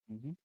Mhm.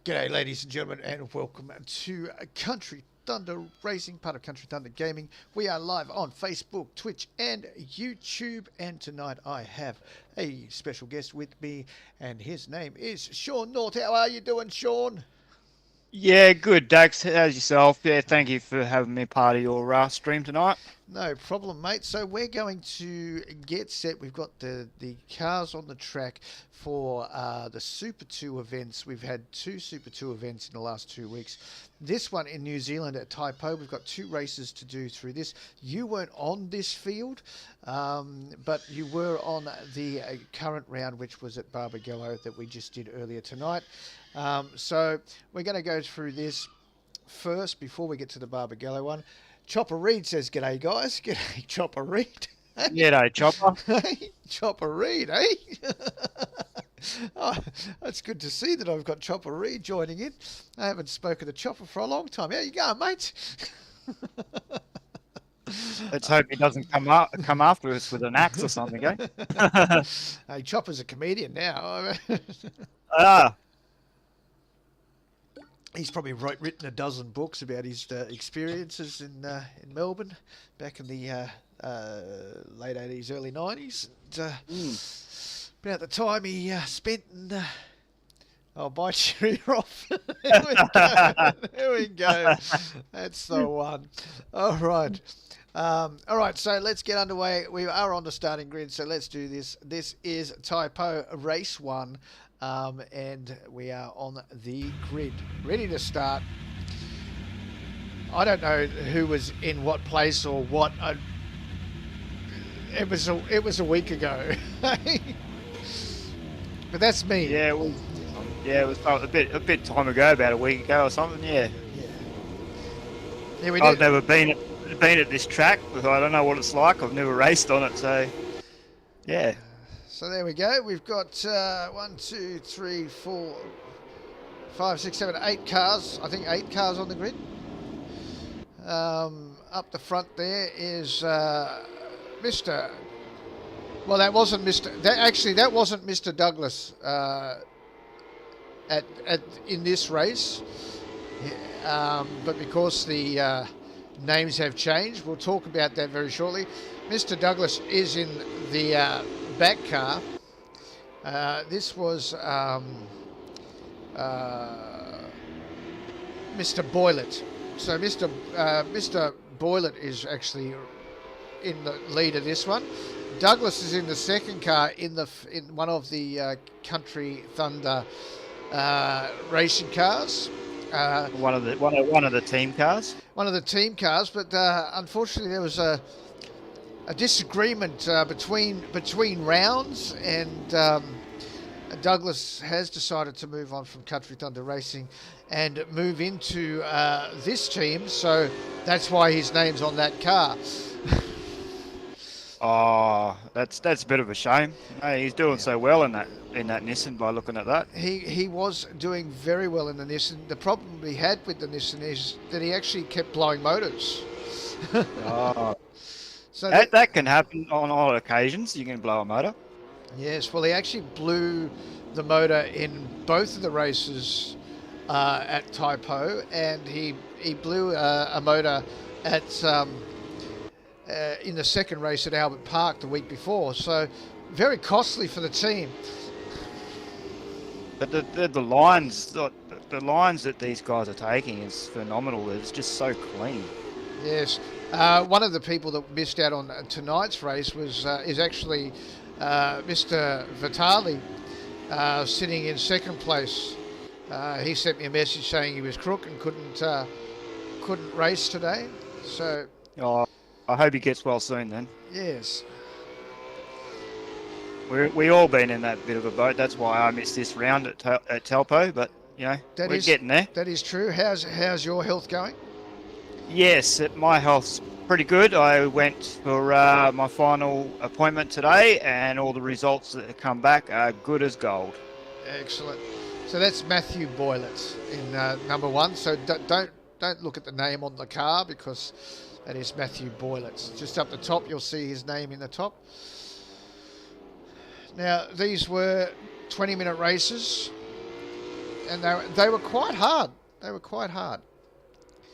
G'day, ladies and gentlemen, and welcome to Country Thunder Racing, part of Country Thunder Gaming. We are live on Facebook, Twitch, and YouTube. And tonight I have a special guest with me, and his name is Sean North. How are you doing, Sean? Yeah, good, Dax. How's yourself? Yeah, thank you for having me part of your stream tonight. No problem, mate. So we're going to get set. We've got the cars on the track for the Super 2 events. We've had two Super 2 events in the last 2 weeks. This one in New Zealand at Taupo. We've got two races to do through this. You weren't on this field, but you were on the current round, which was at Barbagallo that we just did earlier tonight. So we're going to go through this first before we get to the Barbagallo one. Chopper Reed says, "G'day, guys." G'day, Chopper Reed. G'day, Chopper. Hey, Chopper Reed, eh? Oh, that's good to see that I've got Chopper Reed joining in. I haven't spoken to Chopper for a long time. How you going, mate? Let's hope he doesn't come after us with an axe or something, eh? Hey, Chopper's a comedian now. Ah, He's probably written a dozen books about his experiences in Melbourne back in the late 80s, early 90s. And, mm. about the time he spent in. I'll bite your ear off. There we go. There we go. That's the one. All right. All right, so let's get underway. We are on the starting grid, so let's do this. This is Taupo Race 1, and we are on the grid. Ready to start. I don't know who was in what place or what. It was a week ago. But that's me. yeah, it was a bit time ago, about a week ago or something. Yeah, Yeah. Yeah, we I've did. never been at this track, but I don't know what it's like. I've never raced on it, so yeah. So there we go. We've got 1, 2, 3, 4, 5, 6, 7, 8 cars. I think 8 cars on the grid. Up the front there is Mr. Well, that wasn't Mr. That wasn't Mr. Douglas at in this race. But because the names have changed, we'll talk about that very shortly. Mr. Douglas is in the back car. This was Mr. Boylett. So Mr. Boylett is actually in the lead of this one. Douglas is in the second car in one of the Country Thunder racing cars. One of the team cars. One of the team cars, but unfortunately there was a disagreement between rounds, and Douglas has decided to move on from Country Thunder Racing and move into this team. So that's why his name's on that car. Oh, that's a bit of a shame. Hey, he's doing so well in that Nissan by looking at that. He was doing very well in the Nissan. The problem he had with the Nissan is that he actually kept blowing motors. Oh. So that can happen on odd occasions. You can blow a motor. Yes, well, he actually blew the motor in both of the races at Taupo, and he blew a motor at in the second race at Albert Park the week before. So very costly for the team. But the lines that these guys are taking is phenomenal. It's just so clean. Yes, one of the people that missed out on tonight's race is actually Mr. Vitali, sitting in second place. He sent me a message saying he was crook and couldn't race today. So, I hope he gets well soon then. Yes. We all been in that bit of a boat. That's why I missed this round at Taupo. But we're getting there. That is true. How's your health going? Yes, my health's pretty good. I went for my final appointment today, and all the results that have come back are good as gold. Excellent. So that's Matthew Boylett in number one. So don't look at the name on the car, because that is Matthew Boylett. Just up the top, you'll see his name in the top. Now, these were 20-minute races, and they were quite hard.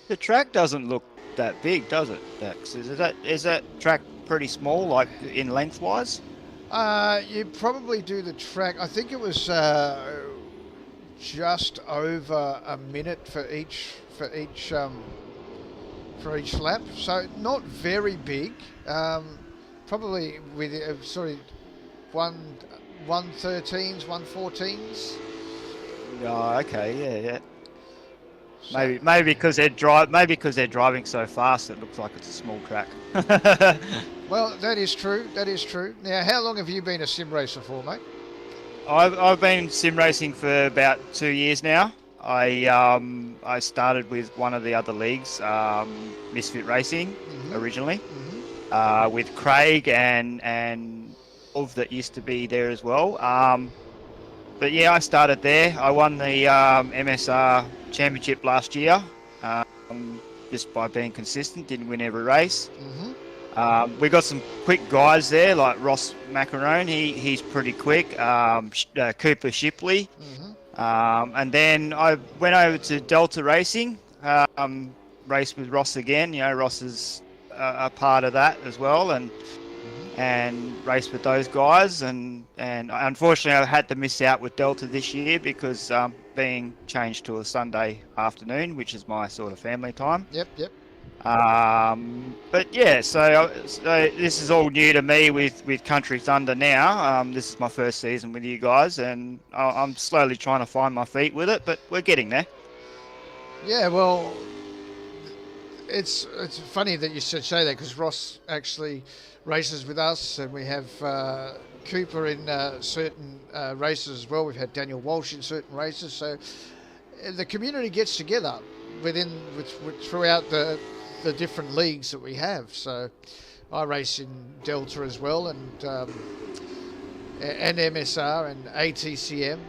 The track doesn't look that big, does it, Dax? Is that track pretty small, like in lengthwise? You probably do the track. I think it was just over a minute for each lap. So not very big. Probably with sort of 113s, 114s. Oh, okay, yeah. So, Maybe because they're driving so fast, it looks like it's a small track. well, that is true. Now, how long have you been a sim racer for, mate? I've been sim racing for about 2 years now. I started with one of the other leagues, Misfit Racing, originally, with Craig and Ulf that used to be there as well. But yeah, I started there. I won the MSR Championship last year, just by being consistent. Didn't win every race. We got some quick guys there, like Ross Macarone. He's pretty quick. Cooper Shipley. And then I went over to Delta Racing, raced with Ross again. Ross is a part of that as well, and raced with those guys. And unfortunately, I had to miss out with Delta this year because being changed to a Sunday afternoon, which is my sort of family time. Yep. But yeah, so this is all new to me with Country Thunder now. This is my first season with you guys, and I'm slowly trying to find my feet with it, but we're getting there. Yeah, well, it's funny that you should say that, because Ross actually races with us, and we have Cooper in certain races as well. We've had Daniel Walsh in certain races, so the community gets together throughout the different leagues that we have. So I race in Delta as well, and MSR and ATCM.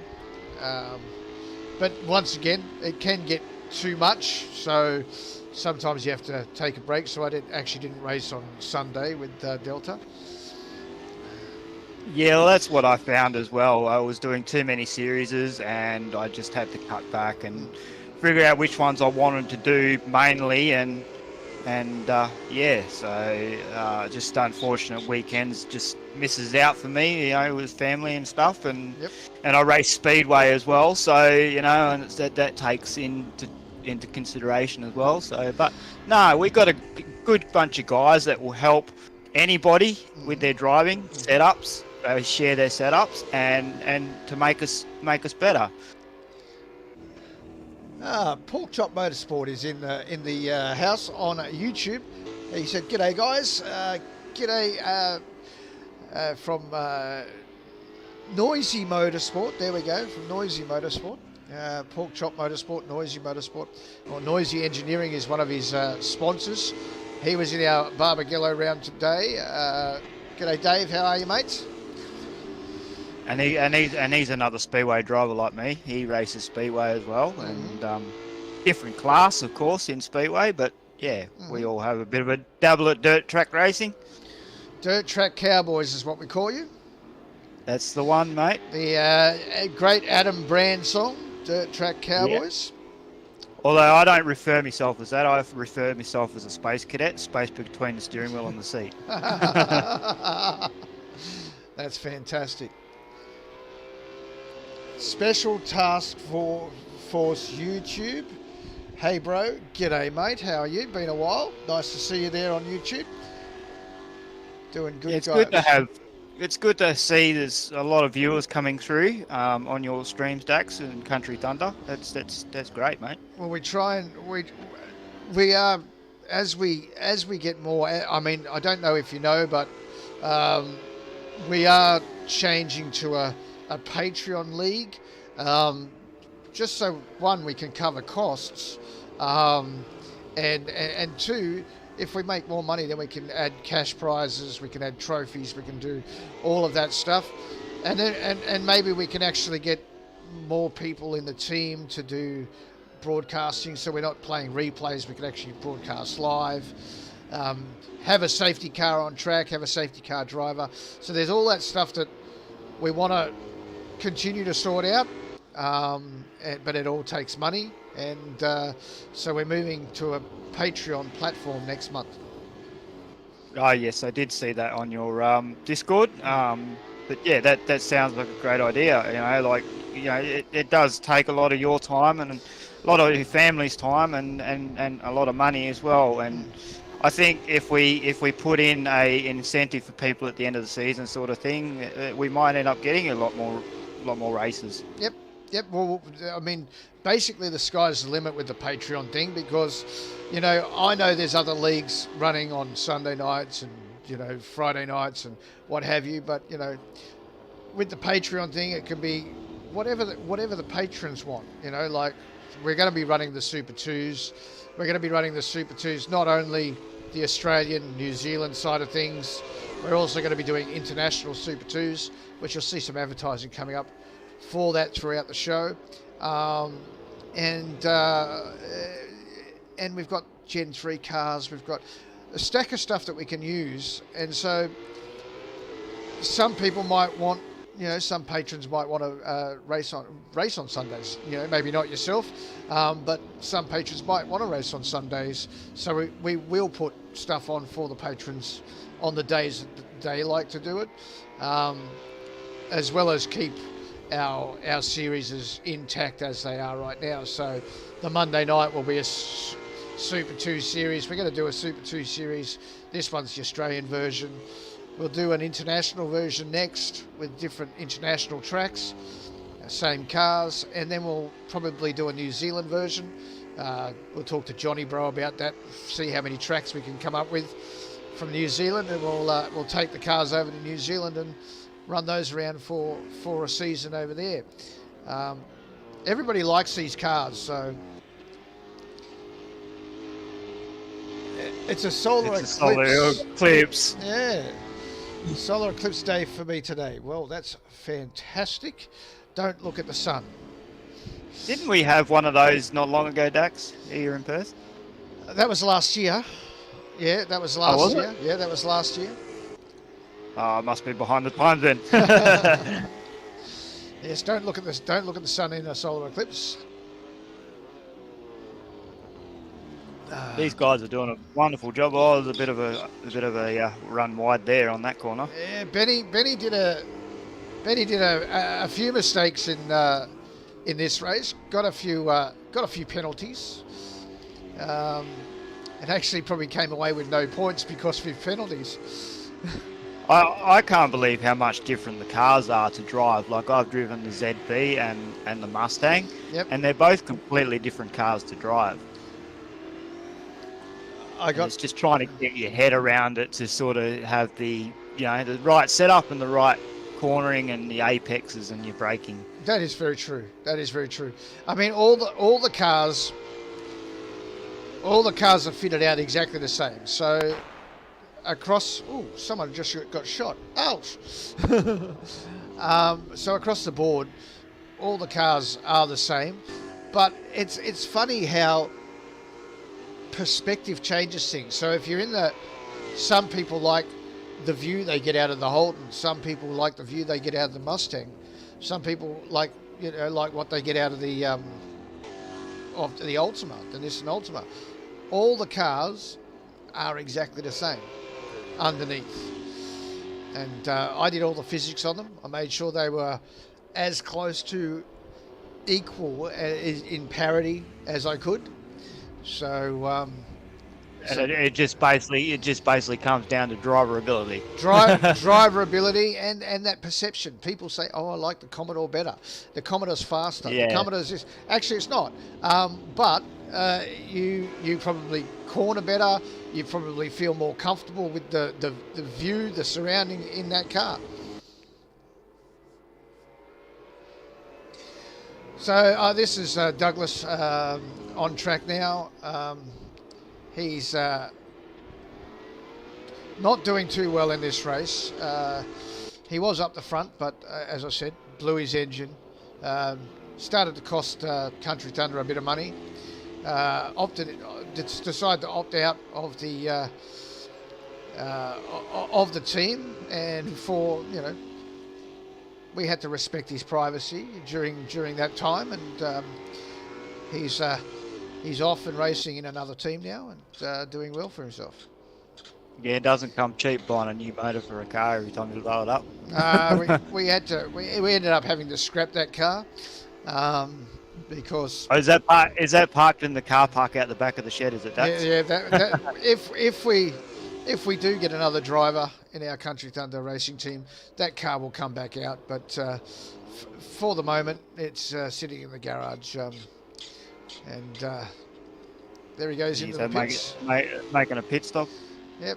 But once again, it can get too much, so sometimes you have to take a break. So I didn't race on Sunday with Delta. Yeah, well, that's what I found as well. I was doing too many series, and I just had to cut back and figure out which ones I wanted to do mainly, and so just unfortunate weekends just misses out for me, with family and stuff, and Yep. and I race speedway as well, so and it's that takes into consideration as well. So, but no, we got a good bunch of guys that will help anybody with their driving setups. They share their setups and to make us better. Pork Chop Motorsport is in the house on YouTube. He said, "G'day guys, g'day from Noisy Motorsport." There we go, from Noisy Motorsport. Pork Chop Motorsport, Noisy Motorsport, or Noisy Engineering is one of his sponsors. He was in our Barbagallo round today. G'day Dave, how are you, mates? And he's another speedway driver like me. He races speedway as well, and different class, of course, in speedway. But yeah, we all have a bit of a dabble at dirt track racing. Dirt Track Cowboys is what we call you. That's the one, mate. The great Adam Brand song, Dirt Track Cowboys. Yeah. Although I don't refer myself as that, I refer myself as a space cadet, space between the steering wheel and the seat. That's fantastic. Special Task Force YouTube. Hey bro, g'day mate, how are you? Been a while. Nice to see you there on YouTube. Doing good, it's guys. It's good to see there's a lot of viewers coming through on your streams, Dax, and Country Thunder. That's great, mate. Well, we try and we are as we get more. I mean, I don't know if you know, but we are changing to a Patreon league, just so one, we can cover costs, and two, if we make more money, then we can add cash prizes, we can add trophies, we can do all of that stuff, and then and maybe we can actually get more people in the team to do broadcasting, so we're not playing replays, we can actually broadcast live, have a safety car on track, have a safety car driver. So there's all that stuff that we want to continue to sort out, but it all takes money, and so we're moving to a Patreon platform next month. Oh yes, I did see that on your Discord. But yeah, that sounds like a great idea. It does take a lot of your time and a lot of your family's time and a lot of money as well. And I think if we put in a incentive for people at the end of the season, sort of thing, we might end up getting a lot more races. Yep. Well, I mean, basically the sky's the limit with the Patreon thing, because, I know there's other leagues running on Sunday nights and, Friday nights and what have you, but, with the Patreon thing, it can be whatever the patrons want, like we're going to be running the Super2's. We're going to be running the Super2's, not only the Australian, New Zealand side of things, we're also going to be doing international Super2's, which you'll see some advertising coming up for that throughout the show. And we've got Gen 3 cars, we've got a stack of stuff that we can use. And so some people might want, some patrons might want to race on Sundays. Maybe not yourself, but some patrons might want to race on Sundays. So we will put stuff on for the patrons on the days that they like to do it, as well as keep our series as intact as they are right now. So the Monday night will be a Super 2 series. We're going to do a Super 2 series. This one's the Australian version. We'll do an international version next with different international tracks, same cars, and then we'll probably do a New Zealand version. We'll talk to Johnny Bro about that, see how many tracks we can come up with from New Zealand, and we'll take the cars over to New Zealand and run those around for a season over there. Everybody likes these cars, so it's a solar eclipse. Yeah, solar eclipse day for me today. Well, that's fantastic. Don't look at the sun. Didn't we have one of those not long ago, Dax, here in Perth? That was last year. Yeah, that was last year. It? Yeah, that was last year. I must be behind the times then. Yes, don't look at this. Don't look at the sun in a solar eclipse. These guys are doing a wonderful job. Oh, there's a bit of a run wide there on that corner. Yeah, Benny did a few mistakes in this race. Got a few penalties. And actually probably came away with no points because of his penalties. I can't believe how much different the cars are to drive. Like, I've driven the ZB and the Mustang, Yep. and they're both completely different cars to drive. It's just trying to get your head around it to sort of have the right setup and the right cornering and the apexes and your braking. That is very true. That is very true. I mean, all the cars are fitted out exactly the same. So across, someone just got shot. Ouch! So across the board, all the cars are the same, but it's funny how perspective changes things. So if you're some people like the view they get out of the Holden. Some people like the view they get out of the Mustang. Some people like what they get out of the Ultima, the Nissan Ultima. All the cars are exactly the same underneath. And I did all the physics on them. I made sure they were as close to equal in parity as I could. So it just basically comes down to driver ability. Driver ability and that perception. People say, "Oh, I like the Commodore better. The Commodore's faster. Yeah. The Commodore's this." Actually, it's not. But you probably corner better. You probably feel more comfortable with the view, the surrounding in that car. So this is Douglas on track now. He's not doing too well in this race. He was up the front, but as I said, blew his engine. Started to cost Country Thunder a bit of money. Decided to opt out of the team, and we had to respect his privacy during that time, and he's off and racing in another team now and doing well for himself. Yeah, it doesn't come cheap buying a new motor for a car every time you blow it up. We ended up having to scrap that car because. Oh, is that parked in the car park out the back of the shed? Is it that? Yeah. If we do get another driver in our Country Thunder racing team, that car will come back out. But for the moment, it's sitting in the garage. And there he goes into the pits. Making a pit stop. Yep,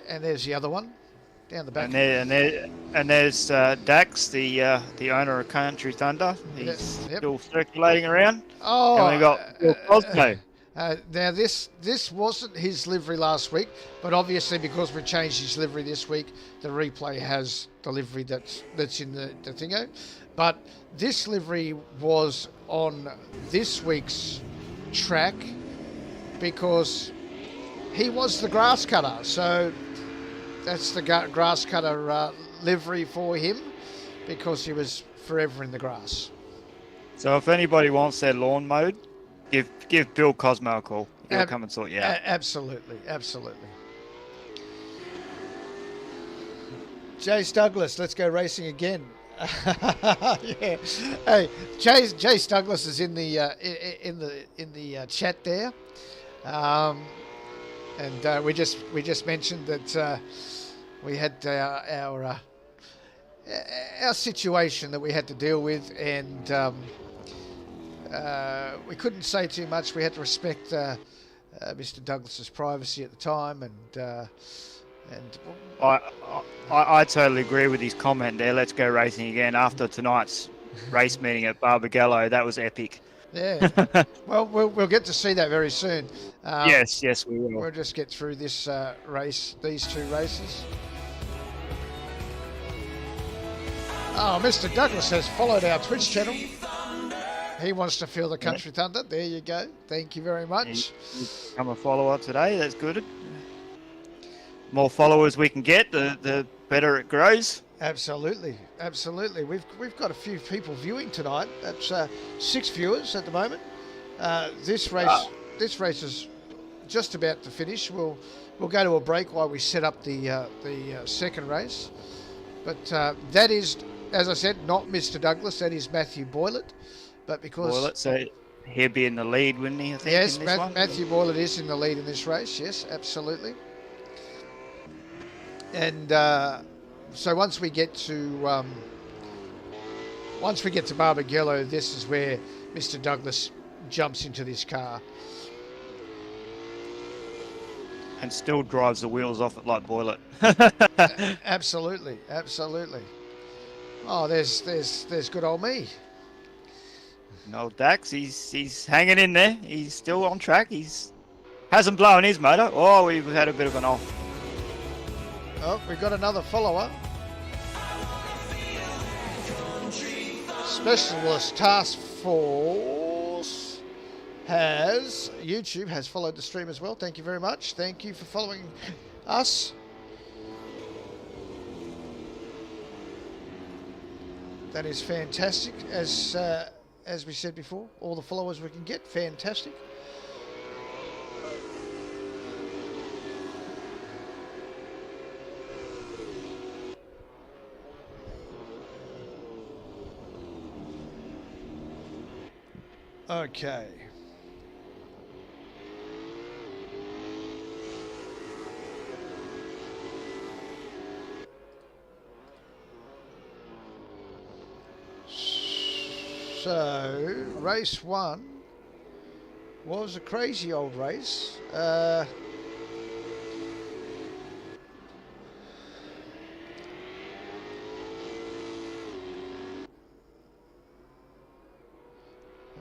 and there's the other one down the back. And there's Dax, the owner of Country Thunder. He's still circulating around. Oh, and we got Bill Cosmo. Now this wasn't his livery last week, but obviously because we changed his livery this week, the replay has the livery that's in the thingo. But this livery was on this week's track because he was the grass cutter, so that's the grass cutter livery for him because he was forever in the grass. So if anybody wants their lawn mowed, give Bill Cosmo a call. He'll come and sort you out. Absolutely. Jace Douglas, let's go racing again. Yeah. Hey, Jace Douglas is in the chat there, and we just mentioned that we had our situation that we had to deal with, and we couldn't say too much. We had to respect Mr. Douglas's privacy at the time, and I totally agree with his comment there. Let's go racing again after tonight's race meeting at Barbagallo. That was epic. Yeah. Well, we'll get to see that very soon. Yes, we will. We'll just get through this these two races. Oh, Mr. Douglas has followed our Twitch channel. He wants to feel the Country Thunder. There you go. Thank you very much. He's become a follower today. That's good. More followers we can get, the better it grows. Absolutely. We've got a few people viewing tonight. That's 6 viewers at the moment. This race is just about to finish. We'll go to a break while we set up the second race. But that is, as I said, not Mr. Douglas. That is Matthew Boylett. But because Boylett, so he'll be in the lead, wouldn't he? I think, yes, in this one? Matthew Boylett is in the lead in this race. Yes, absolutely. And so once we get to Barbagallo, this is where Mr. Douglas jumps into this car. And still drives the wheels off it like Boylett. Absolutely, absolutely. Oh, there's good old me. No, Dax, he's hanging in there. He's still on track. Hasn't blown his motor. Oh, we've had a bit of an off. Oh, we've got another follower. Specialist Task Force YouTube has followed the stream as well. Thank you very much. Thank you for following us. That is fantastic. As we said before, all the followers we can get, fantastic. Okay. So, race one was a crazy old race.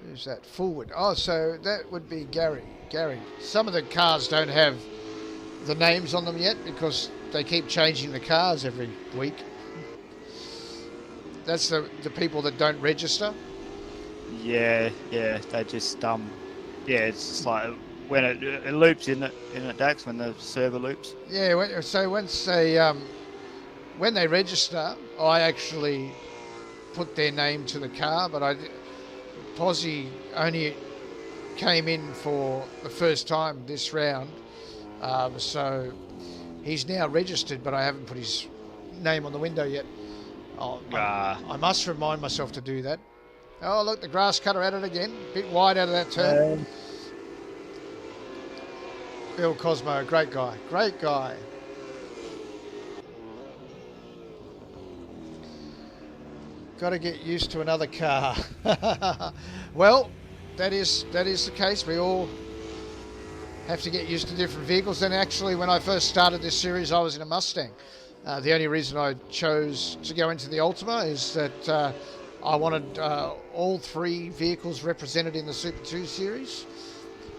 Who's that? Forward. Oh, so that would be Gary. Gary. Some of the cars don't have the names on them yet because they keep changing the cars every week. That's the people that don't register. Yeah, they just it's just like when it loops in it, Dax, when the server loops. Yeah, so once they when they register, I actually put their name to the car, but Posy only came in for the first time this round, so he's now registered, but I haven't put his name on the window yet. I must remind myself to do that. Oh, look, the grass cutter at it again. A bit wide out of that turn. Bill Cosmo, great guy. Great guy. Got to get used to another car. Well, that is the case. We all have to get used to different vehicles. And actually, when I first started this series, I was in a Mustang. The only reason I chose to go into the Ultima is that I wanted all three vehicles represented in the Super2's series.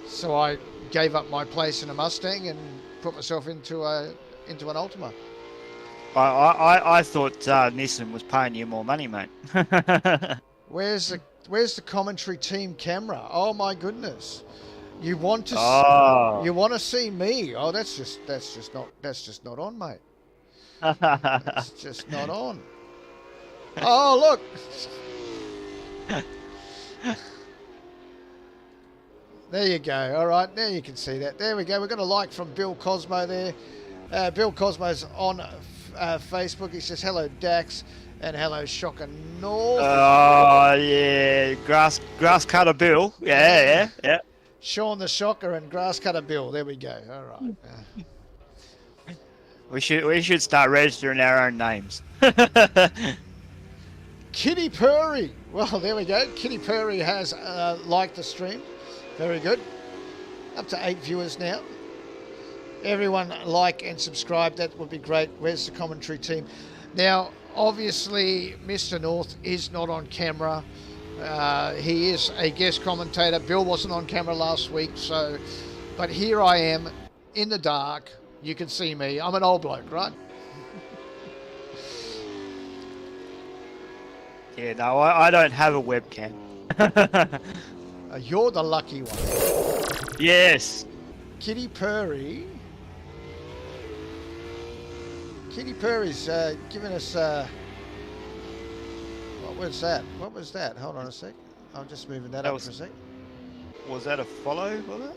So I gave up my place in a Mustang and put myself into an Ultima. I thought Nissan was paying you more money, mate. Where's the commentary team camera? Oh my goodness! You want to see me? Oh, that's just not on, mate. That's just not on. Oh, look. There you go. All right, there you can see that. There we go. We've got a like from Bill Cosmo there. Bill Cosmo's on Facebook. He says, hello, Dax, and hello, Shocker North. Oh, yeah. Grass cutter Bill. Yeah. Sean the Shocker and Grass Cutter Bill. There we go. All right. We should start registering our own names. Kitty Purry. Well, there we go. Kitty Purry has liked the stream. Very good. Up to 8 viewers now. Everyone like and subscribe. That would be great. Where's the commentary team? Now, obviously, Mr. North is not on camera. He is a guest commentator. Bill wasn't on camera last week, but here I am in the dark. You can see me. I'm an old bloke, right? Yeah, no, I don't have a webcam. You're the lucky one. Yes. Kitty Purry's giving us... what was that? Hold on a sec. I'm just moving that up for a sec. Was that a follow, was it?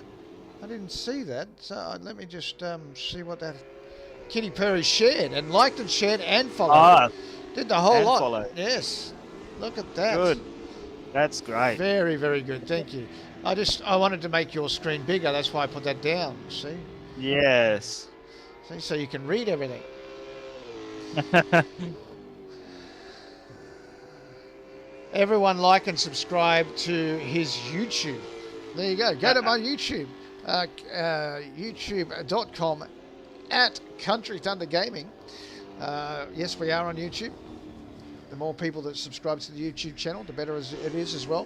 I didn't see that. So let me just see what that Kitty Perry shared and liked and shared and followed. Ah, Did the whole and lot. follow. Yes. Look at that. Good. That's great. Very, very good. Thank you. I wanted to make your screen bigger. That's why I put that down. See? Yes. See, so you can read everything. Everyone like and subscribe to his YouTube. There you go. Go to my YouTube. YouTube.com at Country Thunder Gaming. Yes, we are on YouTube. The more people that subscribe to the YouTube channel, the better it is as well.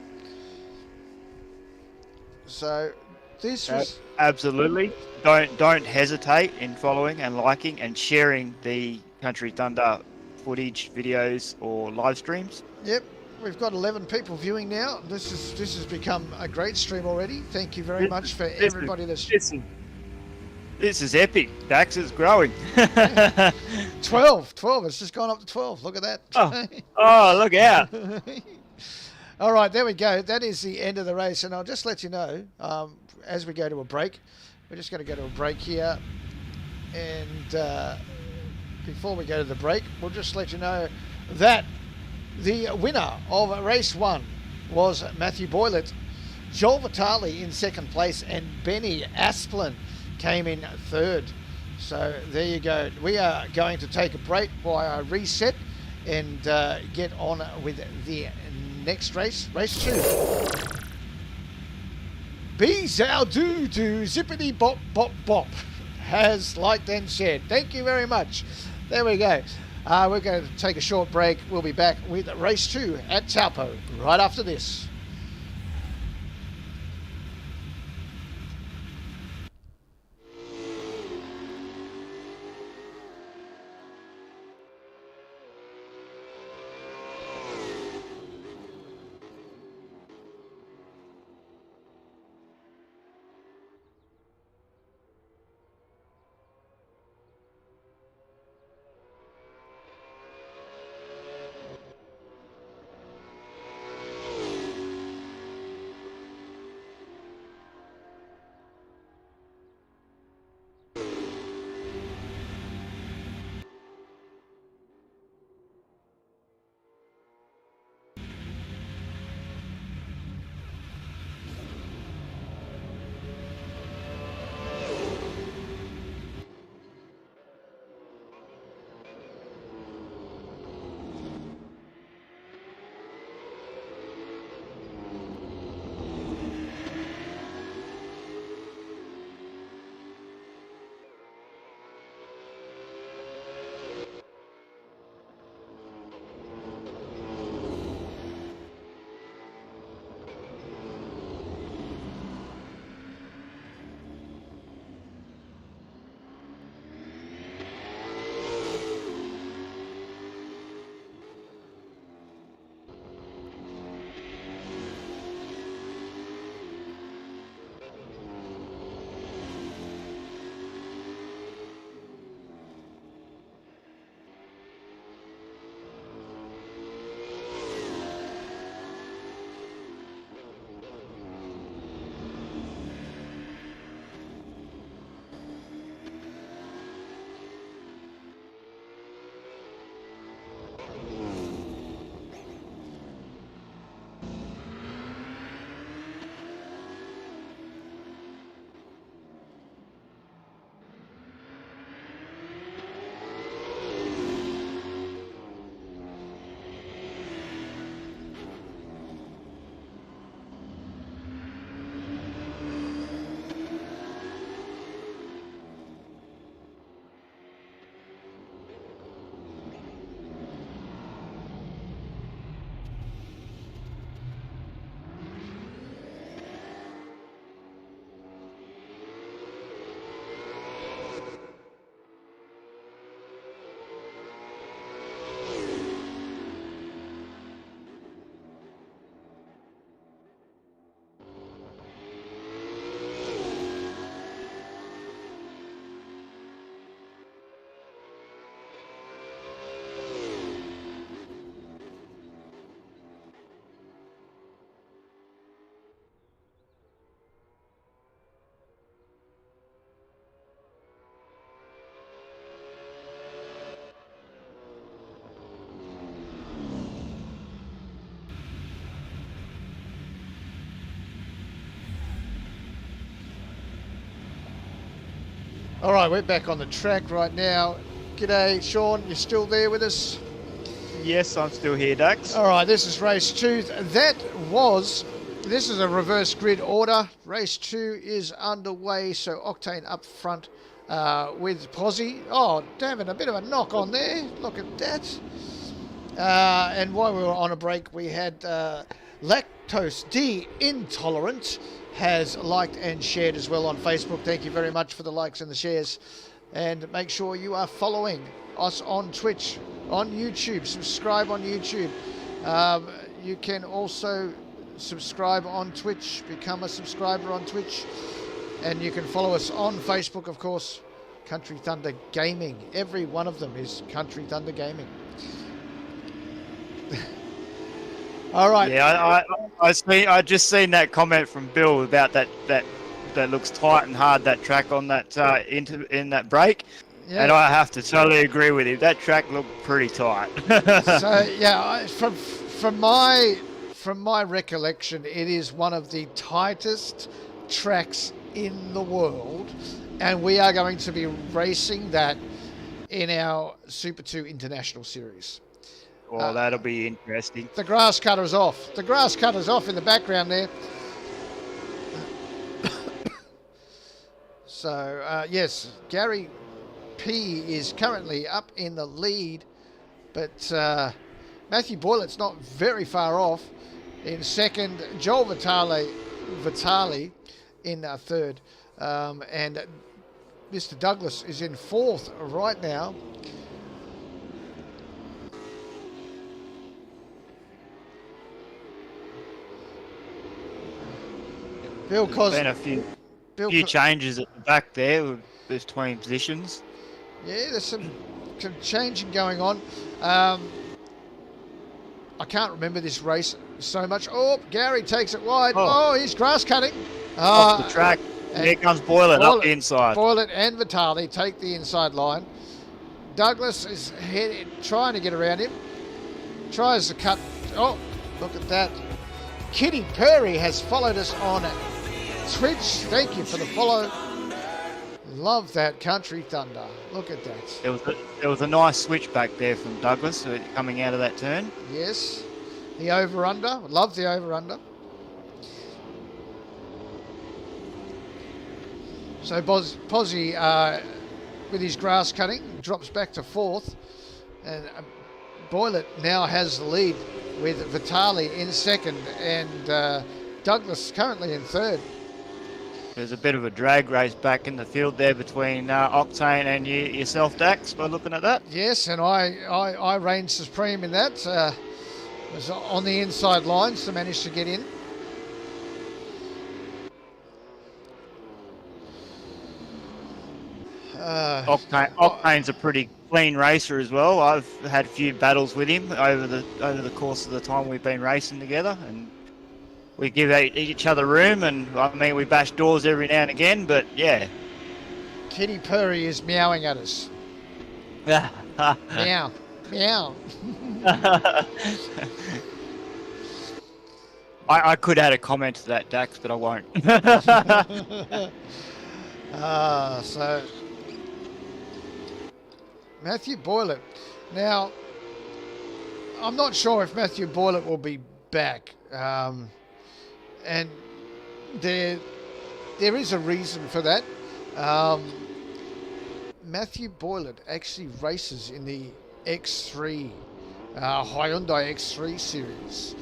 So this was absolutely. Don't hesitate in following and liking and sharing the Country Thunder footage, videos, or live streams. Yep, we've got 11 people viewing now. This has become a great stream already. Thank you very much for everybody that's. This is epic. Dax is growing. 12. It's just gone up to 12. Look at that. Oh, look out. All right, there we go. That is the end of the race. And I'll just let you know, as we go to a break, we're just going to go to a break here. And before we go to the break, we'll just let you know that the winner of race 1 was Matthew Boylett, Joel Vitale in second place, and Benny Asplin came in third. So there you go. We are going to take a break while I reset and get on with the next race, race 2. Bezow doo doo zippity bop bop bop has liked and shared. Thank you very much. There we go. We're going to take a short break. We'll be back with race 2 at Taupo right after this. All right, we're back on the track right now. G'day, Sean. You still there with us? Yes, I'm still here, Dax. All right, this is race 2. This is a reverse grid order. Race 2 is underway, so Octane up front with Posy. Oh, damn it, a bit of a knock on there. Look at that. And while we were on a break, we had Lactose D Intolerant has liked and shared as well on Facebook. Thank you very much for the likes and the shares. And make sure you are following us on Twitch, on YouTube. Subscribe on YouTube. You can also subscribe on Twitch, become a subscriber on Twitch. And you can follow us on Facebook, of course, Country Thunder Gaming. Every one of them is Country Thunder Gaming. All right. Yeah, I just seen that comment from Bill about that looks tight and hard, that track on that in that break. Yeah. And I have to totally agree with you. That track looked pretty tight. So yeah, from my recollection, it is one of the tightest tracks in the world, and we are going to be racing that in our Super 2 International Series. Well, that'll be interesting. The grass cutter's off. The grass cutter's off in the background there. So, yes, Gary P is currently up in the lead, but Matthew Boylett's not very far off in second. Joel Vitale in third. And Mr. Douglas is in fourth right now. Bill Cos. There's been a few changes at the back there between positions. Yeah, there's some changing going on. I can't remember this race so much. Oh, Gary takes it wide. Oh, he's grass cutting. Off the track. Here comes Boylett up the inside. Boylett and Vitale take the inside line. Douglas is trying to get around him. Tries to cut. Oh, look at that. Kitty Perry has followed us on Twitch. Thank you for the follow. Love that Country Thunder. Look at that. There was a nice switch back there from Douglas coming out of that turn. Yes. The over-under. Love the over-under. So Posy, with his grass cutting, drops back to fourth. And Boylett now has the lead with Vitale in second and Douglas currently in third. There's a bit of a drag race back in the field there between Octane and yourself, Dax, by looking at that. Yes, and I reigned supreme in that. Was on the inside lines to manage to get in. Octane's a pretty clean racer as well. I've had a few battles with him over the course of the time we've been racing together, and we give each other room, and I mean we bash doors every now and again, but yeah. Kitty Perry is meowing at us. Meow, meow. I could add a comment to that, Dax, but I won't. So Matthew Boylett. Now, I'm not sure if Matthew Boylett will be back. And there is a reason for that. Matthew Boylett actually races in the X3, Hyundai X3 series.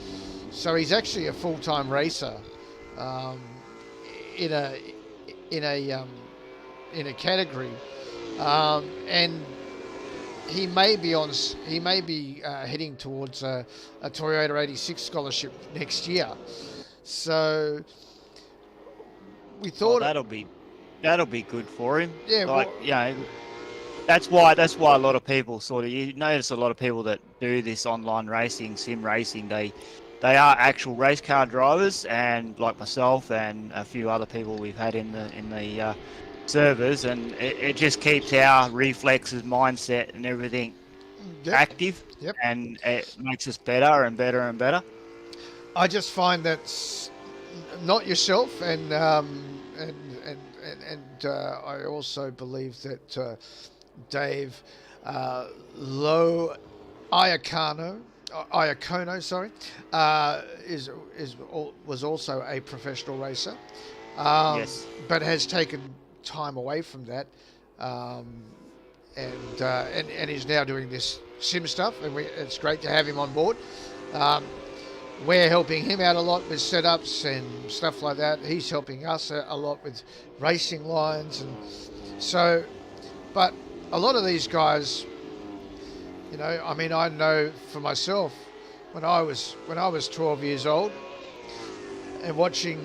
So he's actually a full-time racer in a category, and he may be heading towards a Toyota 86 scholarship next year. So we thought that'll be good for him. Yeah, that's why a lot of people you notice a lot of people that do this online racing, sim racing, they are actual race car drivers, and like myself and a few other people we've had in the servers, and it just keeps our reflexes, mindset, and everything active, and it makes us better and better and better. I just find that not yourself and I also believe that Dave Low Iacono, sorry, was also a professional racer, Yes. but has taken time away from that, um, and he's now doing this sim stuff, and it's great to have him on board. Um, we're helping him out a lot with setups and stuff like that. He's helping us a lot with racing lines, and so. But a lot of these guys, I mean, I know for myself, when I was 12 years old, and watching,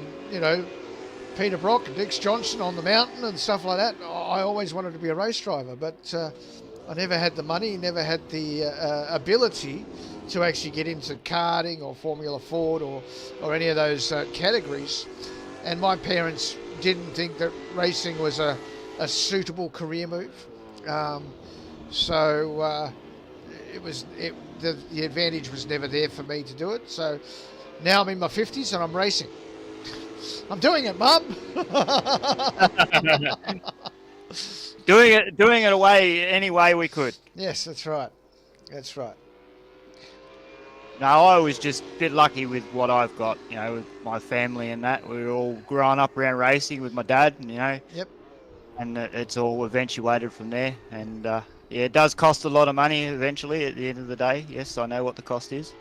Peter Brock and Dix Johnson on the mountain and stuff like that, I always wanted to be a race driver, but I never had the money, never had the ability to actually get into karting or Formula Ford or any of those categories. And my parents didn't think that racing was a suitable career move. So the advantage was never there for me to do it. So now I'm in my 50s and I'm racing. I'm doing it, Mum. doing it any way we could. Yes, that's right. That's right. No, I was just a bit lucky with what I've got, with my family and that. We were all growing up around racing with my dad, Yep. And it's all eventuated from there. And it does cost a lot of money eventually at the end of the day. Yes, I know what the cost is.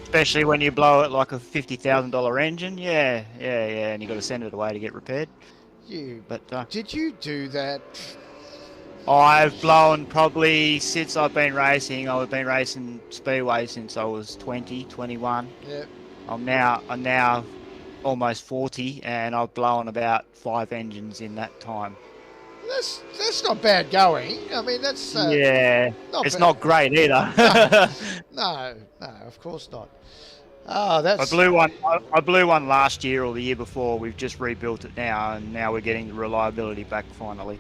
Especially when you blow it like a $50,000 engine. Yeah, and you got to send it away to get repaired. Did you do that? I've blown probably since I've been racing. I've been racing speedway since I was 20, 21. Yep. I'm now almost 40, and I've blown about 5 engines in that time. That's not bad going. I mean, that's it's bad. Not great either. No, of course not. Oh, that's. I blew one last year or the year before. We've just rebuilt it now, and now we're getting the reliability back finally.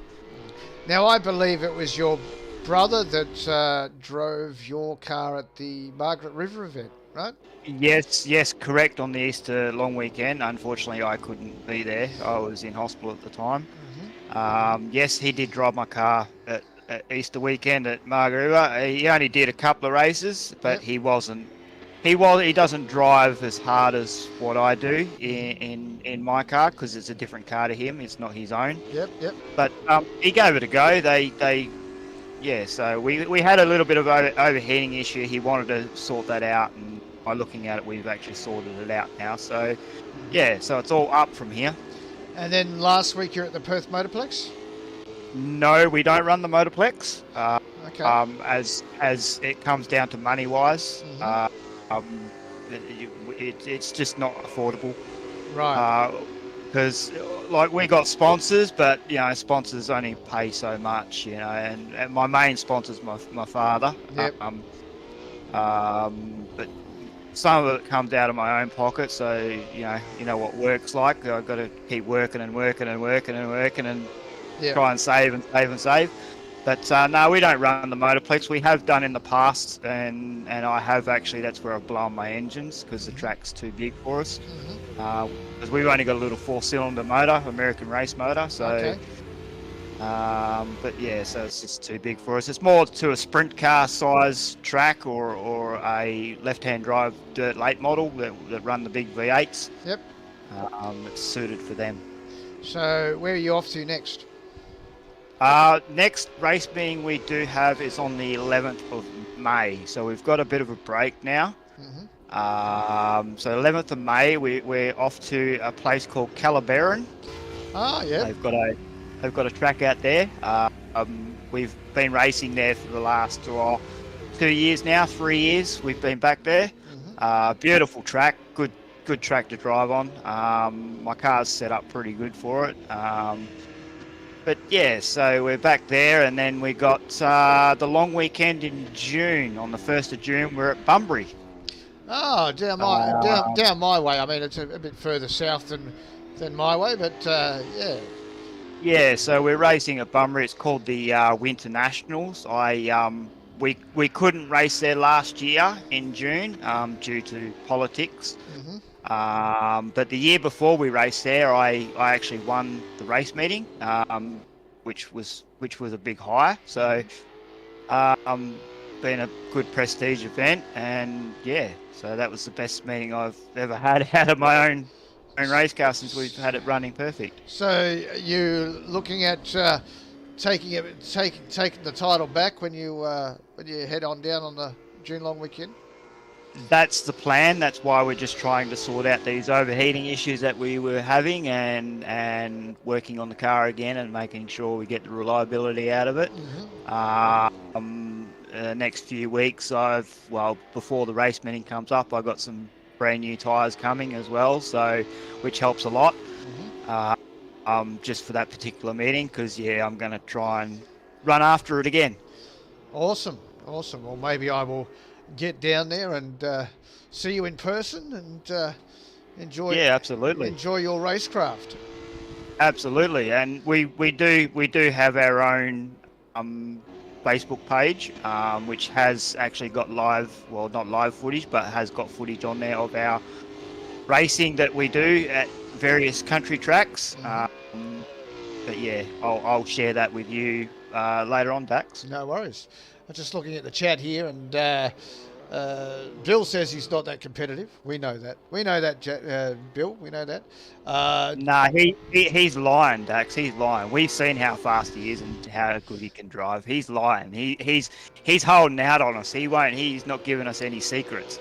Now, I believe it was your brother that drove your car at the Margaret River event, right? Yes, correct, on the Easter long weekend. Unfortunately, I couldn't be there. I was in hospital at the time. Mm-hmm. Yes, he did drive my car at Easter weekend at Margaret River. He only did a couple of races, but he doesn't drive as hard as what I do in my car, because it's a different car to him. It's not his own. Yep. But he gave it a go. So we had a little bit of overheating issue. He wanted to sort that out, and by looking at it, we've actually sorted it out now. So so it's all up from here. And then last week you're at the Perth Motorplex? No, we don't run the Motorplex. Okay. As it comes down to money wise. Mm-hmm. It's just not affordable, right? Because we got sponsors, but sponsors only pay so much, and my main sponsor's my father. Yep. But some of it comes out of my own pocket, so you know what work's like. I've got to keep working and try and save and save and save. But no, we don't run the Motorplex. We have done in the past, and I have actually. That's where I've blown my engines, because the track's too big for us. Because we've only got a little 4-cylinder motor, American race motor. So, okay. But so it's just too big for us. It's more to a sprint car size track or a left-hand drive dirt late model that run the big V8s. Yep. It's suited for them. So where are you off to next? Next race meeting we do have is on the 11th of May. So we've got a bit of a break now. Mm-hmm. So 11th of May, we're off to a place called Calabaron. Ah, yeah. They've got a track out there. We've been racing there for the last 2 years now, 3 years. We've been back there. Mm-hmm. Beautiful track, good track to drive on. My car's set up pretty good for it. But so we're back there, and then we got the long weekend in June. On the 1st of June, we're at Bunbury. Oh, down my way. I mean, it's a bit further south than my way, but yeah. Yeah, so we're racing at Bunbury. It's called the Winter Nationals. I we couldn't race there last year in June due to politics. But the year before we raced there, I actually won the race meeting, which was a big high. So been a good prestige event, and yeah, so that was the best meeting I've ever had out of my own race car since we've had it running perfect. So you looking at taking the title back when you head on down on the June long weekend? That's the plan. That's why we're just trying to sort out these overheating issues that we were having, and working on the car again and making sure we get the reliability out of it. Next few weeks, before the race meeting comes up, I got some brand new tyres coming as well, so which helps a lot. Just for that particular meeting, because I'm going to try and run after it again. Awesome. Well, maybe I will get down there and see you in person and enjoy. Yeah, absolutely. Enjoy your racecraft. Absolutely, and we do have our own Facebook page, which has actually got not live footage, but has got footage on there of our racing that we do at various country tracks. But yeah, I'll share that with you later on, Dax. No worries. I'm just looking at the chat here, and Bill says he's not that competitive. We know that. Bill. We know that. Nah, he's lying, Dax. He's lying. We've seen how fast he is and how good he can drive. He's lying. He's holding out on us. He's not giving us any secrets.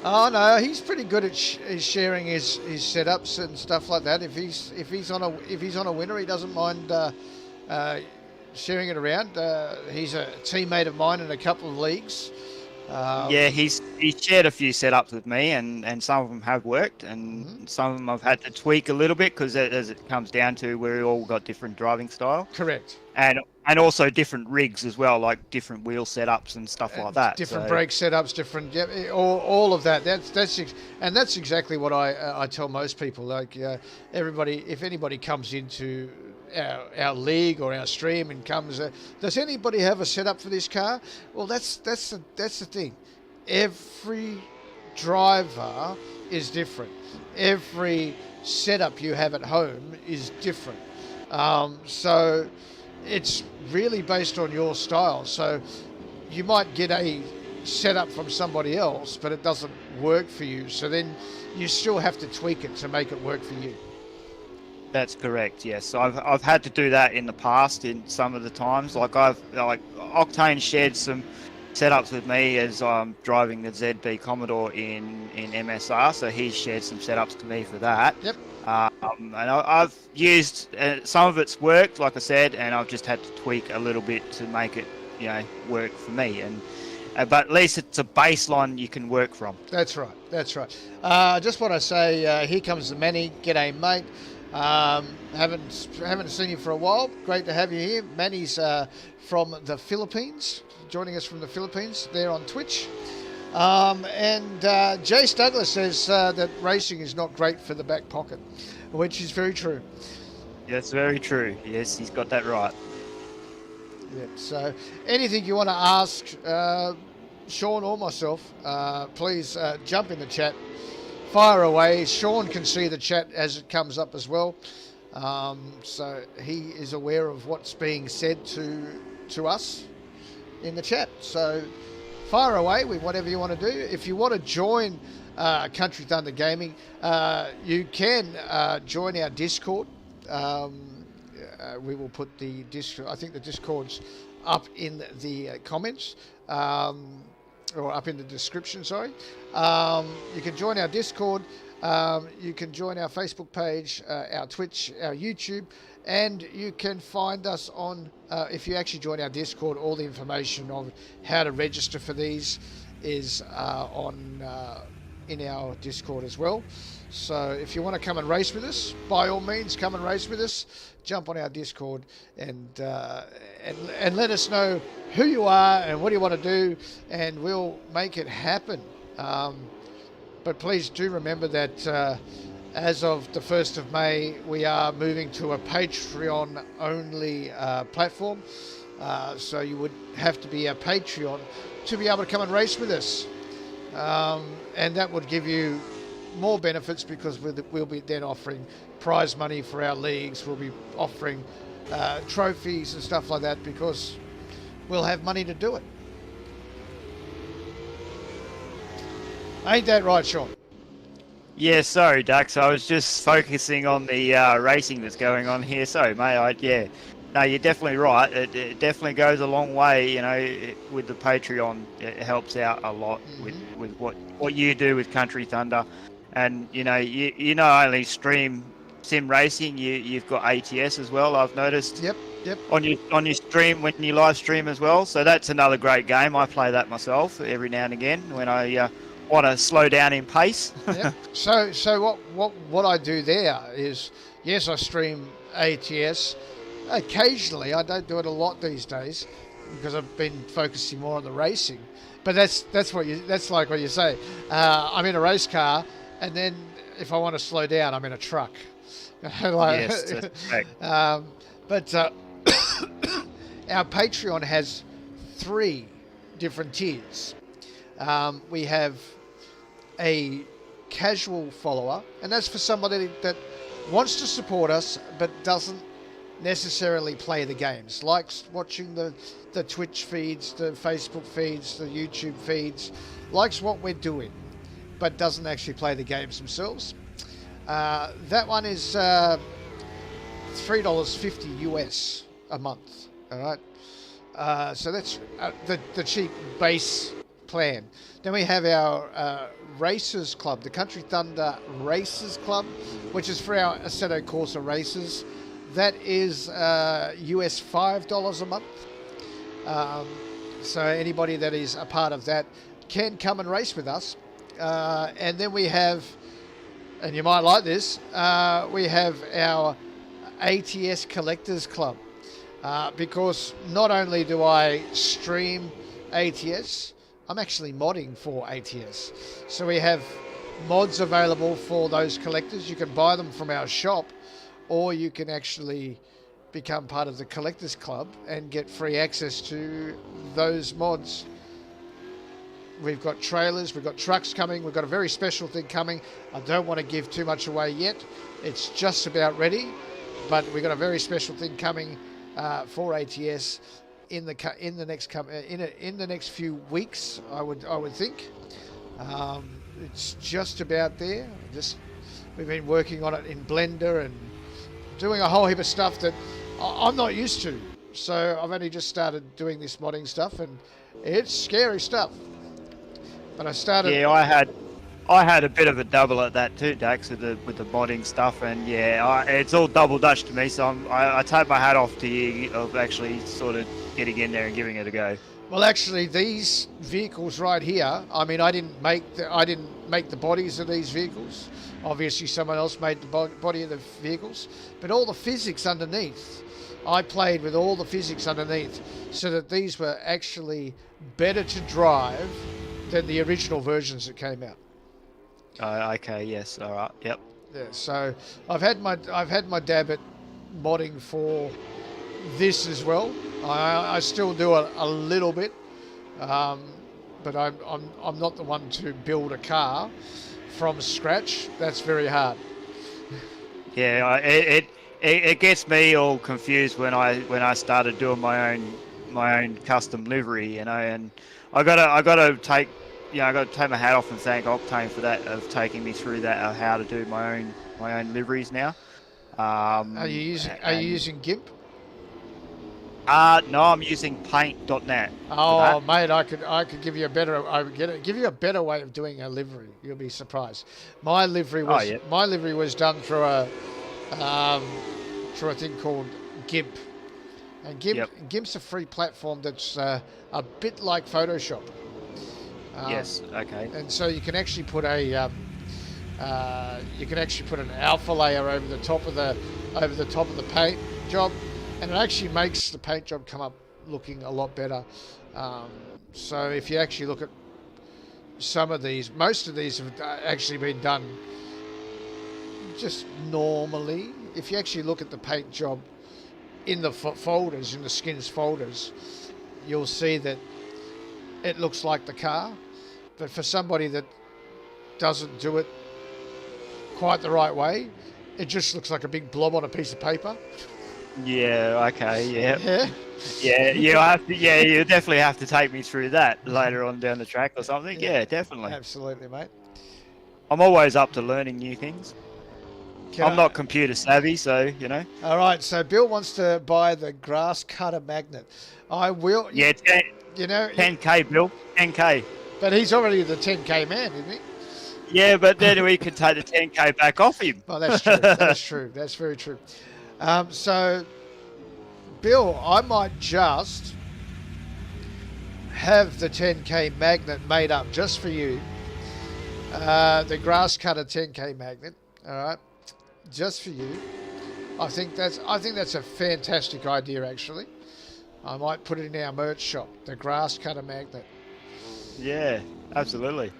Oh no, he's pretty good at sharing his setups and stuff like that. If he's on a winner, he doesn't mind sharing it around. He's a teammate of mine in a couple of leagues. He's shared a few setups with me, and some of them have worked, and some of them I've had to tweak a little bit, because as it comes down to, we've all got different driving style. Correct. And also different rigs as well, like different wheel setups and stuff like that. Different brake setups, different, all of that. That's exactly what I tell most people. Like everybody, if anybody comes into our league or our stream and comes, does anybody have a setup for this car? Well, that's the thing. Every driver is different. Every setup you have at home is different. So it's really based on your style. So you might get a setup from somebody else, but it doesn't work for you. So then you still have to tweak it to make it work for you. That's correct. Yes, I've had to do that in the past. In some of the times, like Octane shared some setups with me as I'm driving the ZB Commodore in MSR, so he shared some setups to me for that. Yep. And I've used some of it's worked, like I said, and I've just had to tweak a little bit to make it, work for me. And but at least it's a baseline you can work from. That's right. I just want to say, here comes the Manny. G'day, mate. Haven't seen you for a while. Great to have you here. Manny's from the Philippines, joining us from the Philippines there on Twitch. And Jace Douglas says that racing is not great for the back pocket, which is very true. That's very true. Yes, he's got that right. Yeah, so anything you want to ask Sean or myself, please jump in the chat. Fire away. Sean can see the chat as it comes up as well. So he is aware of what's being said to us in the chat. So fire away with whatever you want to do. If you want to join Country Thunder Gaming, you can join our Discord. We will put the Discord, I think the Discord's up in the comments. Or up in the description, sorry. You can join our Discord. You can join our Facebook page, our Twitch, our YouTube, and you can find us on, if you actually join our Discord, all the information on how to register for these is in our Discord as well. So if you want to come and race with us, by all means, come and race with us. Jump on our Discord and let us know who you are and what you want to do, and we'll make it happen. But please do remember that as of the 1st of May, we are moving to a Patreon-only platform. So you would have to be a Patreon to be able to come and race with us. And that would give you more benefits because we'll be then offering prize money for our leagues. We'll be offering trophies and stuff like that because we'll have money to do it. Ain't that right, Sean? Yeah, sorry, Dax. I was just focusing on the racing that's going on here. So, mate, yeah. No, you're definitely right. It definitely goes a long way, with the Patreon. It helps out a lot with what you do with Country Thunder. And, you not only stream sim racing, you've got ATS as well, I've noticed. Yep. On your stream, when you live stream as well. So that's another great game. I play that myself every now and again when I want to slow down in pace. Yep. So what I do there is, yes, I stream ATS occasionally. I don't do it a lot these days because I've been focusing more on the racing. But that's like what you say. I'm in a race car, and then if I want to slow down, I'm in a truck. Yes, that's correct. But our Patreon has 3 different tiers. We have a casual follower, and that's for somebody that wants to support us but doesn't necessarily play the games, likes watching the Twitch feeds, the Facebook feeds, the YouTube feeds, likes what we're doing but doesn't actually play the games themselves. That one is $3.50 US a month. All right, so that's the cheap base plan. Then we have our Racers Club, the Country Thunder Racers Club, which is for our Assetto Corsa races. That is US $5 a month. So anybody that is a part of that can come and race with us. And then we have, and you might like this, we have our ATS Collectors Club. Because not only do I stream ATS, I'm actually modding for ATS. So we have mods available for those collectors. You can buy them from our shop, or you can actually become part of the Collectors Club and get free access to those mods. We've got trailers, we've got trucks coming, we've got a very special thing coming. I don't want to give too much away yet. It's just about ready, but we've got a very special thing coming for ATS in the next few weeks. I would think. It's just about there. We've been working on it in Blender and doing a whole heap of stuff that I'm not used to. So I've only just started doing this modding stuff, and it's scary stuff. But I started. Yeah, I had a bit of a double at that too, Dax, with the modding stuff, and it's all double Dutch to me. So I take my hat off to you of actually sort of getting in there and giving it a go. Well, actually, these vehicles right here. I mean, I didn't make the bodies of these vehicles. Obviously, someone else made the body of the vehicles, but all the physics underneath. I played with all the physics underneath, so that these were actually better to drive than the original versions that came out. Okay. Yes. All right. Yep. Yeah. So I've had my dab at modding for this as well. I still do a little bit, but I'm not the one to build a car from scratch. That's very hard. Yeah. It gets me all confused when I started doing my own custom livery, and I gotta take my hat off and thank Octane for that, of taking me through that, of how to do my own liveries now. Are you using GIMP? No, I'm using paint.net. Oh, mate, I could give you a better way of doing a livery. You'll be surprised. My livery was done through a thing called GIMP. And GIMP's a free platform that's a bit like Photoshop. Yes. Okay. And so you can actually put an alpha layer over the top of the paint job, and it actually makes the paint job come up looking a lot better. So if you actually look at some of these, most of these have actually been done just normally. If you actually look at the paint job in the folders, in the skins folders, you'll see that it looks like the car. But for somebody that doesn't do it quite the right way, it just looks like a big blob on a piece of paper. Yeah. Okay. Yeah. Yeah. Yeah. You have to. Yeah. You definitely have to take me through that later on down the track or something. Yeah. Definitely. Absolutely, mate. I'm always up to learning new things. I'm not computer savvy, so All right, so Bill wants to buy the grass cutter magnet. I will. Yeah. 10K, Bill. 10K. But he's already the 10K man, isn't he? Yeah, but then we can take the 10K back off him. Oh, that's true. That's true. That's very true. So, Bill, I might just have the 10K magnet made up just for you. The grass cutter 10K magnet. All right, just for you. I think that's a fantastic idea. Actually, I might put it in our merch shop. The grass cutter magnet. Yeah, absolutely.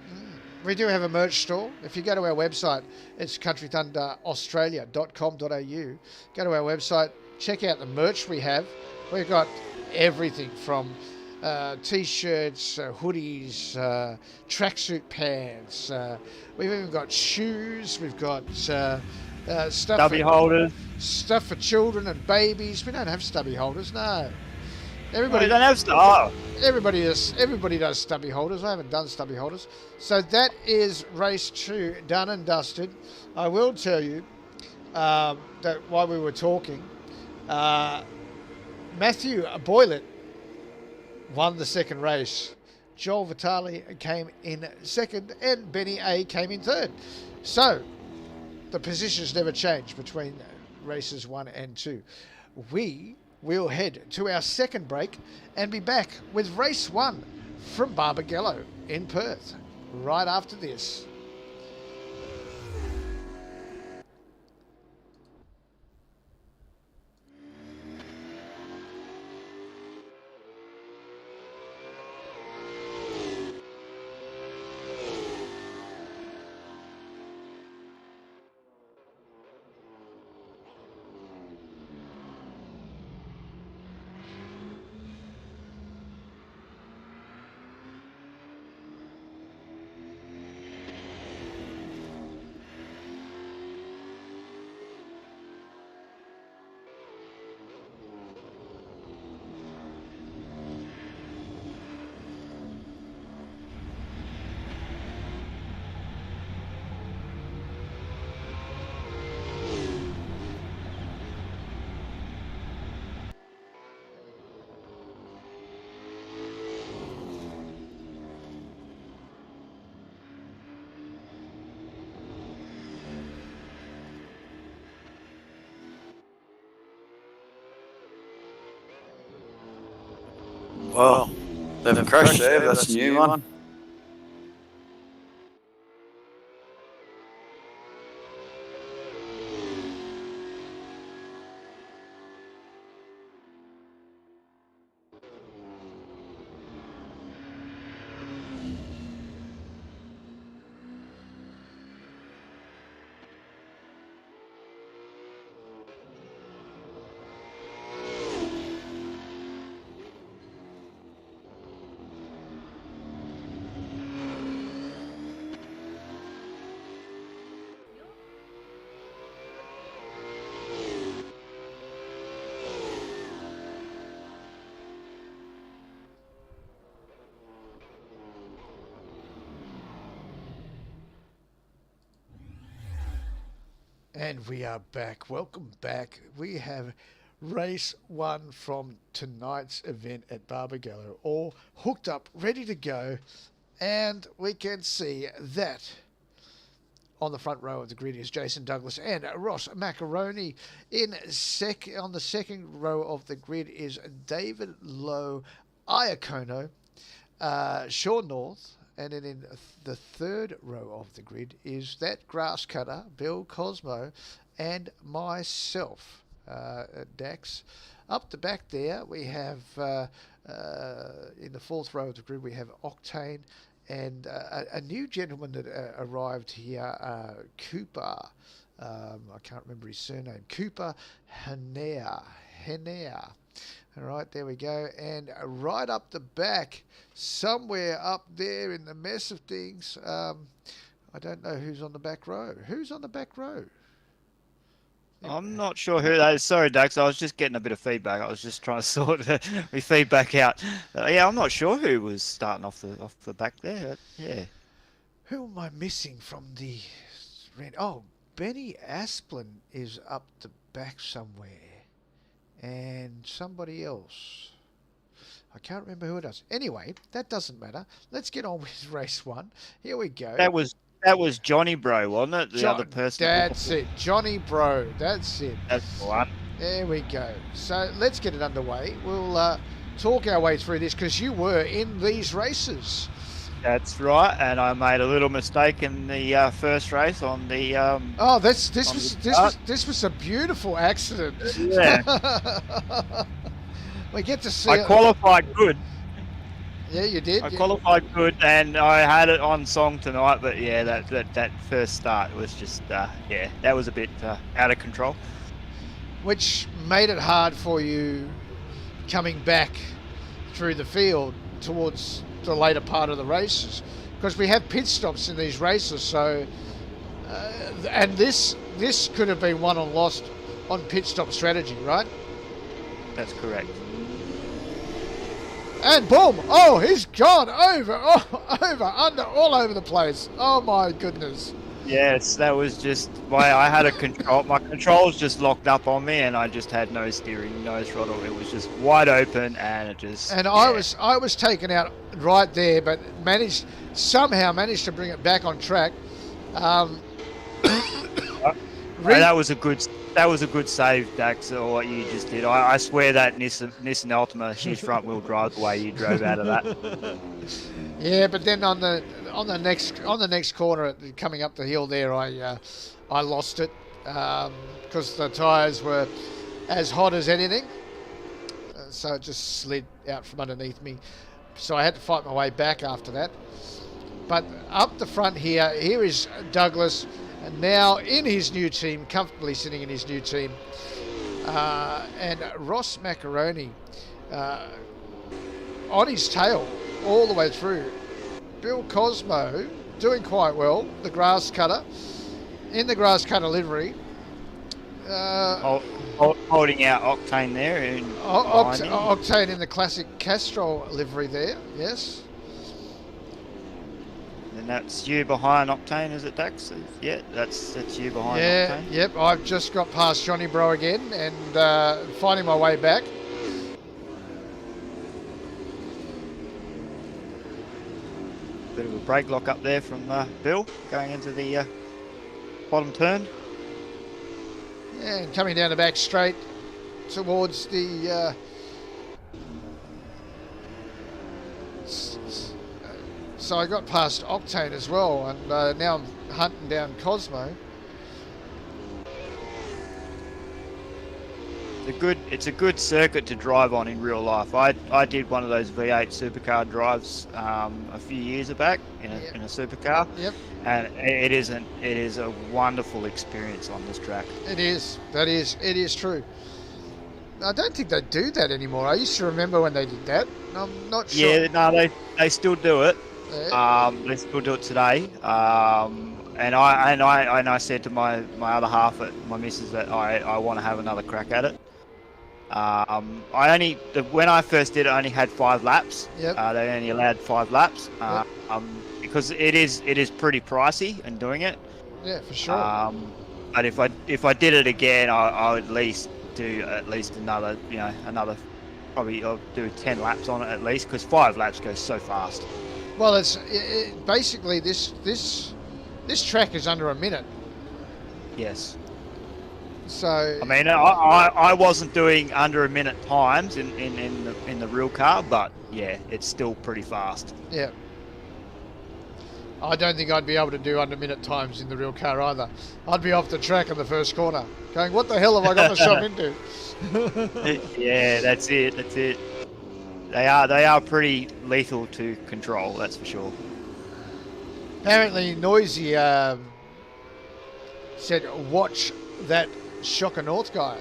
We do have a merch store. If you go to our website, it's countrythunderaustralia.com.au. Go to our website, check out the merch we have. We've got everything from T-shirts, hoodies, tracksuit pants. We've even got shoes. We've got stuff. Stubby holders. Stuff for children and babies. We don't have stubby holders, no. Everybody don't have stuff. Everybody does stubby holders. I haven't done stubby holders. So that is race 2 done and dusted. I will tell you that while we were talking, Matthew Boylett won the second race. Joel Vitale came in second and Benny A came in third. So the positions never changed between races 1 and 2. We'll head to our second break and be back with race 1 from Barbagallo in Perth right after this. Well, they've crashed there. That's a new one. And we are back. Welcome back. We have race 1 from tonight's event at Barbagallo all hooked up, ready to go. And we can see that on the front row of the grid is Jason Douglas and Ross Macaroni. On the second row of the grid is David Lowe, Iacono, Sean North. And then in the third row of the grid is that grass cutter, Bill Cosmo, and myself, Dax. Up the back there, we have, in the fourth row of the grid, we have Octane and a new gentleman that arrived here, Cooper. I can't remember his surname. Cooper Hanea. Henea. All right, there we go. And right up the back, somewhere up there in the mess of things, I don't know who's on the back row. Who's on the back row? I'm not sure who that is. Sorry, Dax. I was just getting a bit of feedback. I was just trying to sort my feedback out. Yeah, I'm not sure who was starting off the back there. Yeah. Who am I missing from the... Oh, Benny Asplin is up the back somewhere. And somebody else. I can't remember who it is. Anyway, that doesn't matter. Let's get on with race 1. Here we go. That was Johnny Bro, wasn't it? The other person. That's it. Johnny Bro. That's it. That's the one. There we go. So let's get it underway. We'll talk our way through this because you were in these races. That's right, and I made a little mistake in the first race on the. This was a beautiful accident. Yeah. We get to see. I qualified good. Yeah, you did. I qualified good, and I had it on song tonight. But yeah, that first start was just that was a bit out of control. Which made it hard for you coming back through the field towards the later part of the races, because we have pit stops in these races. So, and this could have been won or lost on pit stop strategy, right? That's correct. And boom! Oh, he's gone over, under, all over the place. Oh my goodness! Yes, that was just I had a control. My controls just locked up on me, and I just had no steering, no throttle. It was just wide open, and it just. And I was taken out right there, but somehow managed to bring it back on track. That was a good save, Dax, or what you just did. I swear that Nissan Altima, she's front wheel drive the way you drove out of that. Yeah, but then on the next corner coming up the hill there, I lost it because the tyres were as hot as anything, so it just slid out from underneath me. So I had to fight my way back after that. But up the front here is Douglas, and now in his new team, comfortably sitting in his new team, and Ross Macaroni on his tail all the way through. Bill Cosmo doing quite well, the grass cutter, in the grass cutter livery. Holding out Octane there. Octane in the classic Castrol livery there, yes. And that's you behind Octane, is it, Dax? Yeah, that's you behind Octane. Yep, I've just got past Johnny Bro again and finding my way back. Bit of a brake lock up there from Bill going into the bottom turn. Yeah, and coming down the back straight towards the so I got past Octane as well, and now I'm hunting down Cosmo. It's a good circuit to drive on in real life. I did one of those V8 supercar drives a few years back in a supercar. Yep. And it is a wonderful experience on this track. It is. It is true. I don't think they do that anymore. I used to remember when they did that. I'm not sure. Yeah, no, they still do it. Yeah. They still do it today. And I said to my other half, my missus, that I want to have another crack at it. When I first did it, I only had 5 laps. Yep. They only allowed 5 laps. Yep. Because it is pretty pricey in doing it. Yeah, for sure. But if I did it again, I would at least do another probably I'll do 10 laps on it at least, because 5 laps goes so fast. Well, it's basically this track is under a minute. Yes. So I mean, I wasn't doing under a minute times in the real car, but yeah, it's still pretty fast. Yeah. I don't think I'd be able to do under minute times in the real car either. I'd be off the track in the first corner, going, "What the hell have I got myself into?" Yeah, that's it. They are pretty lethal to control, that's for sure. Apparently, Noisy said, "Watch that Shocker North guy."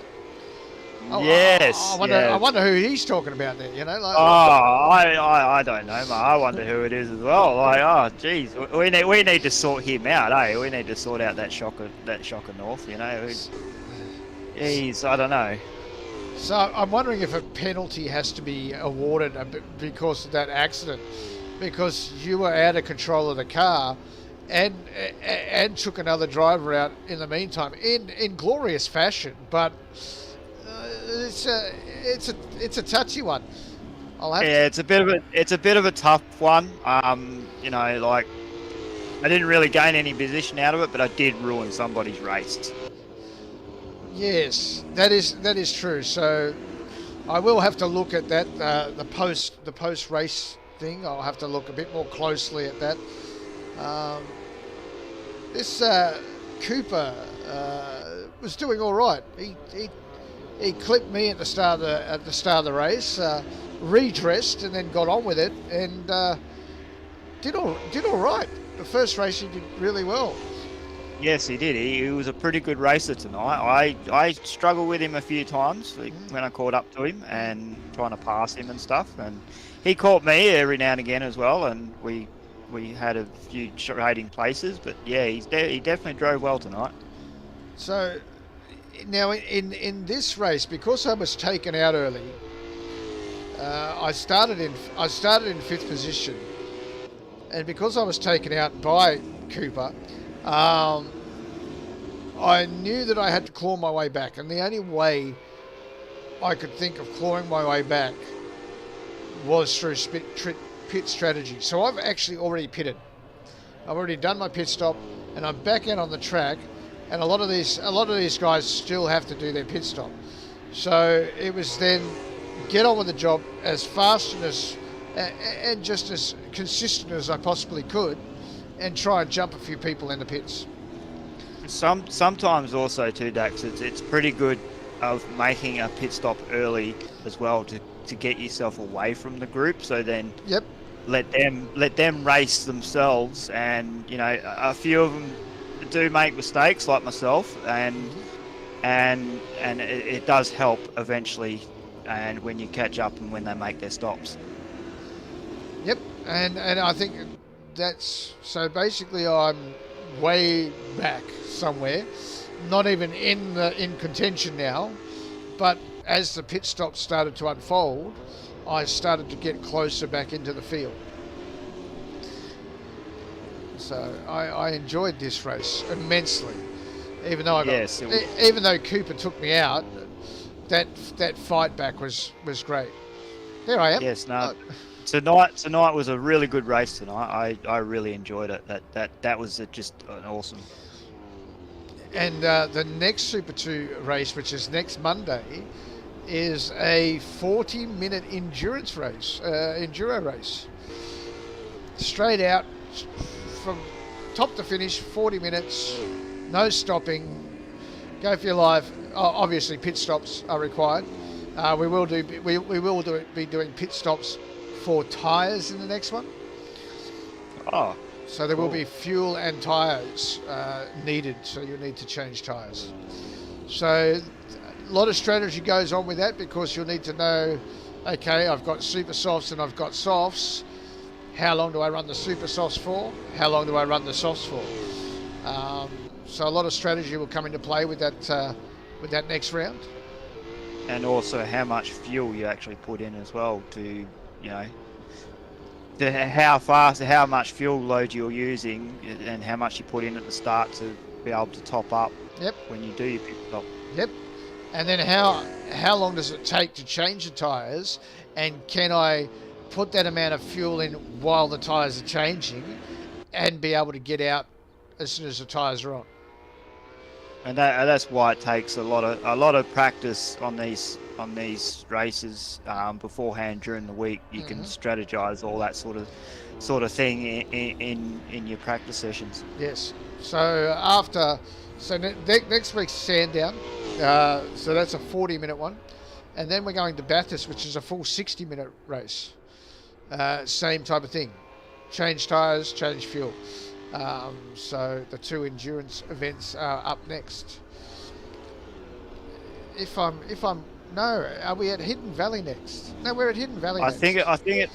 Yes. I wonder who he's talking about there. You know, like. Oh, I don't know, mate. I wonder who it is as well. Like, oh, geez, we need to sort him out, eh? We need to sort out that shocker North. You know, geez, I don't know. So I'm wondering if a penalty has to be awarded because of that accident, because you were out of control of the car, and took another driver out in the meantime in glorious fashion, but. It's a touchy one. It's a bit of a tough one. You know, like I didn't really gain any position out of it, but I did ruin somebody's race. Yes, that is true. So I will have to look at that the post race thing. I'll have to look a bit more closely at that. This Cooper was doing all right. He clipped me at the start of the race, redressed, and then got on with it, and did all right. The first race he did really well. Yes, he did. He was a pretty good racer tonight. I struggled with him a few times when I caught up to him and trying to pass him and stuff, and he caught me every now and again as well, and we had a few trading places, but yeah, he definitely drove well tonight. So. Now, in this race, because I was taken out early, I started in fifth position, and because I was taken out by Cooper, I knew that I had to claw my way back, and the only way I could think of clawing my way back was through pit strategy. So I've actually already pitted. I've already done my pit stop, and I'm back out on the track. And a lot of these guys still have to do their pit stop. So it was then get on with the job as fast and just as consistent as I possibly could, and try and jump a few people in the pits. Sometimes also too, Dax, it's pretty good of making a pit stop early as well to get yourself away from the group. So then let them race themselves, and you know a few of them do make mistakes like myself, and it does help eventually, and when you catch up and when they make their stops. Yep, and I think that's so. Basically, I'm way back somewhere, not even in contention now, but as the pit stops started to unfold, I started to get closer back into the field. So I enjoyed this race immensely, even though even though Cooper took me out, that fight back was great. There I am. Yes, no. Tonight was a really good race tonight. I really enjoyed it. That was just an awesome. And the next Super 2 race, which is next Monday, is a 40-minute endurance race, enduro race. Straight out. From top to finish, 40 minutes, no stopping, go for your life. Obviously, pit stops are required. We will be doing pit stops for tyres in the next one. Oh, so there will be fuel and tyres needed. So you'll need to change tyres. So a lot of strategy goes on with that, because you'll need to know, okay, I've got super softs and I've got softs. How long do I run the super softs for? How long do I run the softs for? So a lot of strategy will come into play with that next round. And also how much fuel you actually put in as well, to how much fuel load you're using, and how much you put in at the start to be able to top up. Yep. When you do your pit stop. Yep. And then how long does it take to change the tyres, and can I put that amount of fuel in while the tyres are changing and be able to get out as soon as the tyres are on? And that's why it takes a lot of practice on these races beforehand during the week. You can strategize all that sort of thing in your practice sessions. Yes. So next week's Sandown, so that's a 40-minute one, and then we're going to Bathurst, which is a full 60-minute race. Same type of thing, change tyres, change fuel. So the two endurance events are up next. If I'm No, are we at Hidden Valley next? No, we're at Hidden Valley I next. think it's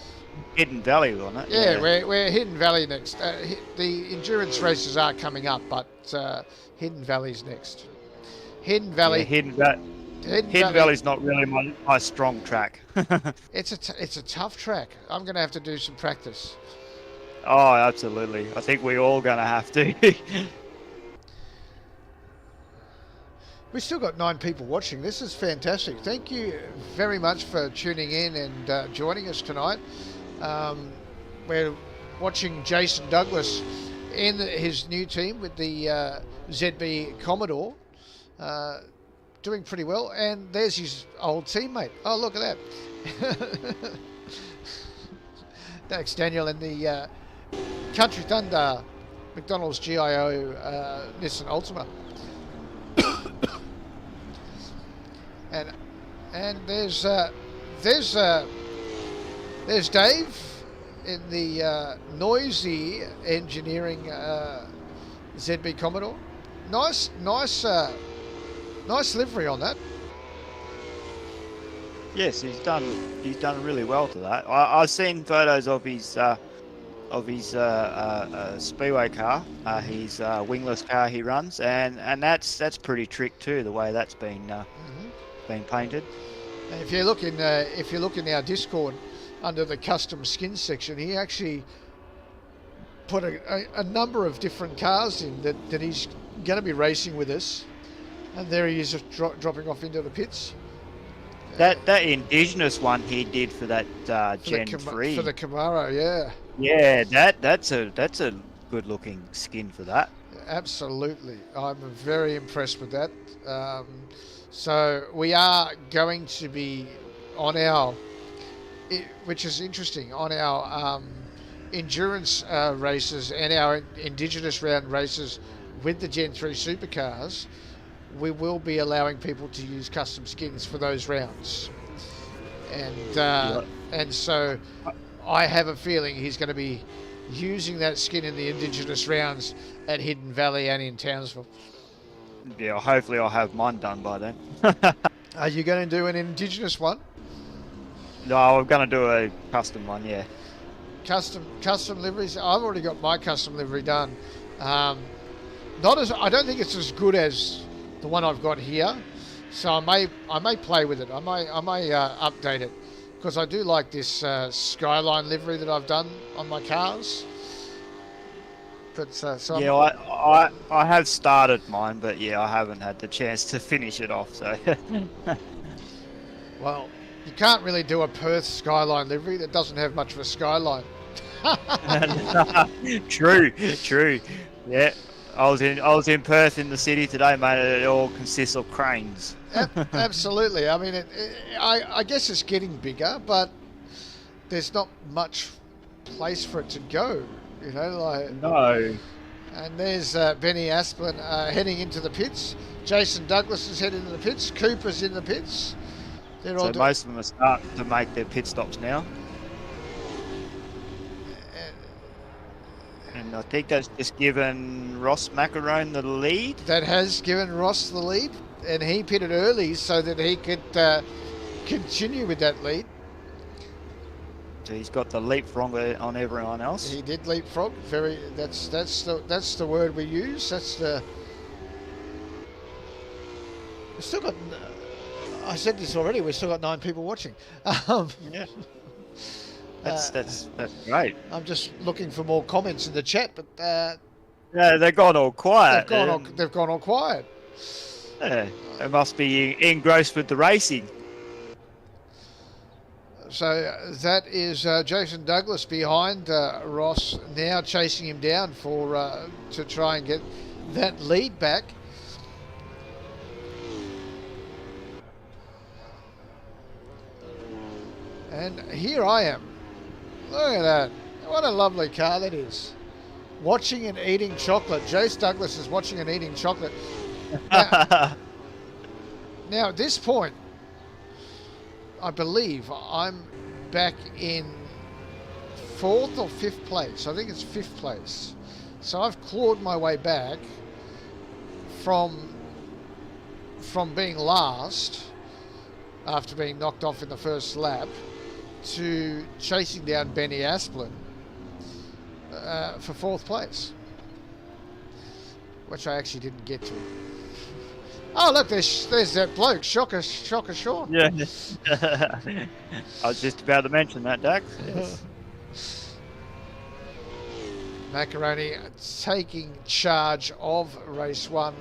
Hidden Valley, wasn't it? Yeah, we're Hidden Valley next. The endurance races are coming up, but Hidden Valley's next. Hidden Valley. Yeah, Hidden Valley's not really my strong track. It's a tough track. I'm going to have to do some practice. Oh, absolutely. I think we're all going to have to. We've still got 9 people watching. This is fantastic. Thank you very much for tuning in and joining us tonight. We're watching Jason Douglas in his new team with the ZB Commodore, doing pretty well. And there's his old teammate. Oh, look at that. Thanks, Daniel, and the Country Thunder McDonald's GIO Nissan Altima. And there's Dave in the noisy engineering ZB Commodore. Nice livery on that. Yes, he's done really well to that. I've seen photos of his speedway car, his wingless car he runs, and that's pretty trick too, the way that's been painted. And if you look in our Discord under the custom skins section, he actually put a number of different cars in that he's going to be racing with us, and there he is dropping off into the pits. That indigenous one he did for that Gen 3 for the Camaro, yeah. Yeah, that's a good looking skin for that. Absolutely, I'm very impressed with that. So we are going to be on our, which is interesting, on our endurance races and our indigenous round races with the Gen 3 supercars. We will be allowing people to use custom skins for those rounds, and so I have a feeling he's going to be using that skin in the indigenous rounds at Hidden Valley and in Townsville. Yeah, hopefully I'll have mine done by then. Are you going to do an indigenous one? No, I'm going to do a custom one, yeah. Custom liveries. I've already got my custom livery done. I don't think it's as good as the one I've got here, so I may play with it. I may update it, because I do like this Skyline livery that I've done on my cars. But so yeah, I have started mine, but yeah, I haven't had the chance to finish it off. So well, you can't really do a Perth Skyline livery that doesn't have much of a skyline. True. Yeah, I was in Perth in the city today, mate. It all consists of cranes. Absolutely. I mean, I guess it's getting bigger, but there's not much place for it to go. You know, like No. And there's Benny Asplin heading into the pits. Jason Douglas is heading into the pits. Cooper's in the pits. They're all most of them are starting to make their pit stops now. And I think that's just given Ross Macarone the lead. That has given Ross the lead, and he pitted early so that he could continue with that lead. So he's got the leapfrog on everyone else. He did leapfrog. That's the word we use. We've still got. I said this already. We've still got 9 people watching. Yeah. That's great. I'm just looking for more comments in the chat, but yeah, they've gone all quiet. They've gone all quiet. Yeah, they must be engrossed with the racing. So that is Jason Douglas behind Ross, now chasing him down to try and get that lead back. And here I am. Look at that. What a lovely car that is. Watching and eating chocolate. Jace Douglas is watching and eating chocolate. Now at this point, I believe I'm back in 4th or 5th place. I think it's 5th place. So I've clawed my way back from being last after being knocked off in the first lap, to chasing down Benny Asplin for 4th place, which I actually didn't get to. Oh, look, there's that bloke, Shocker Sean. Yeah. I was just about to mention that, Dax. Yes. Macaroni taking charge of race 1.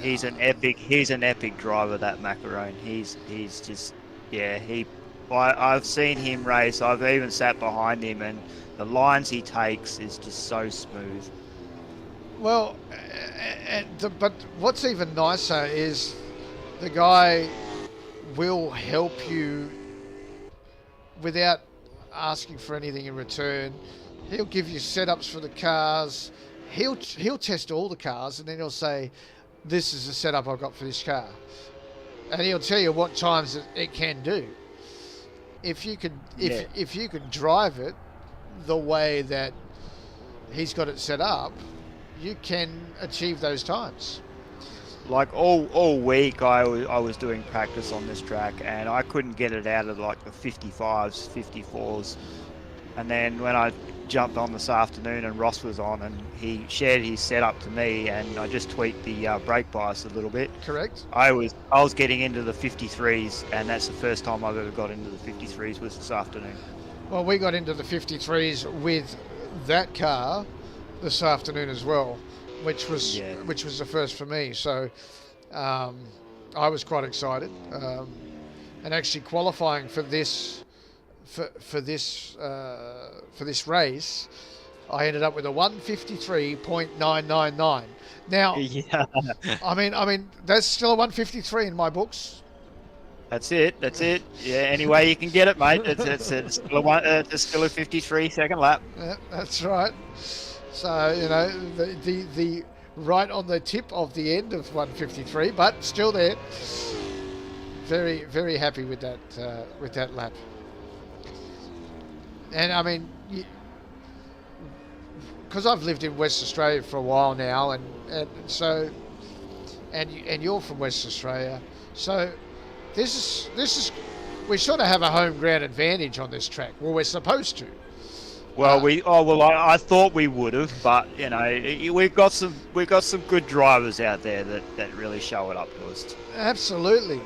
He's an epic driver, that Macaroni. He's just, yeah, I've seen him race. I've even sat behind him, and the lines he takes is just so smooth. Well, but what's even nicer is the guy will help you without asking for anything in return. He'll give you setups for the cars. He'll test all the cars, and then he'll say, "This is the setup I've got for this car," and he'll tell you what times it can do. If you can drive it the way that he's got it set up, you can achieve those times. Like all week, I was doing practice on this track, and I couldn't get it out of like the 55s, 54s. And then when I jumped on this afternoon, and Ross was on, and he shared his setup to me, and I just tweaked the brake bias a little bit. Correct. I was getting into the 53s, and that's the first time I've ever got into the 53s was this afternoon. Well, we got into the 53s with that car this afternoon as well, which was the first for me. So I was quite excited, and actually qualifying for this race, I ended up with a 153.999. Now, yeah. I mean that's still a 153 in my books. That's it. Yeah, any way you can get it, mate. It's still a 53 second lap. Yeah, that's right. So, you know, the right on the tip of the end of 153, but still there. Very, very happy with that lap. And I mean, because I've lived in West Australia for a while now, and you're from West Australia, so this is we sort of have a home ground advantage on this track. Well, we're supposed to. Well, I thought we would have, but you know, we've got some good drivers out there that really show it up to us. Absolutely.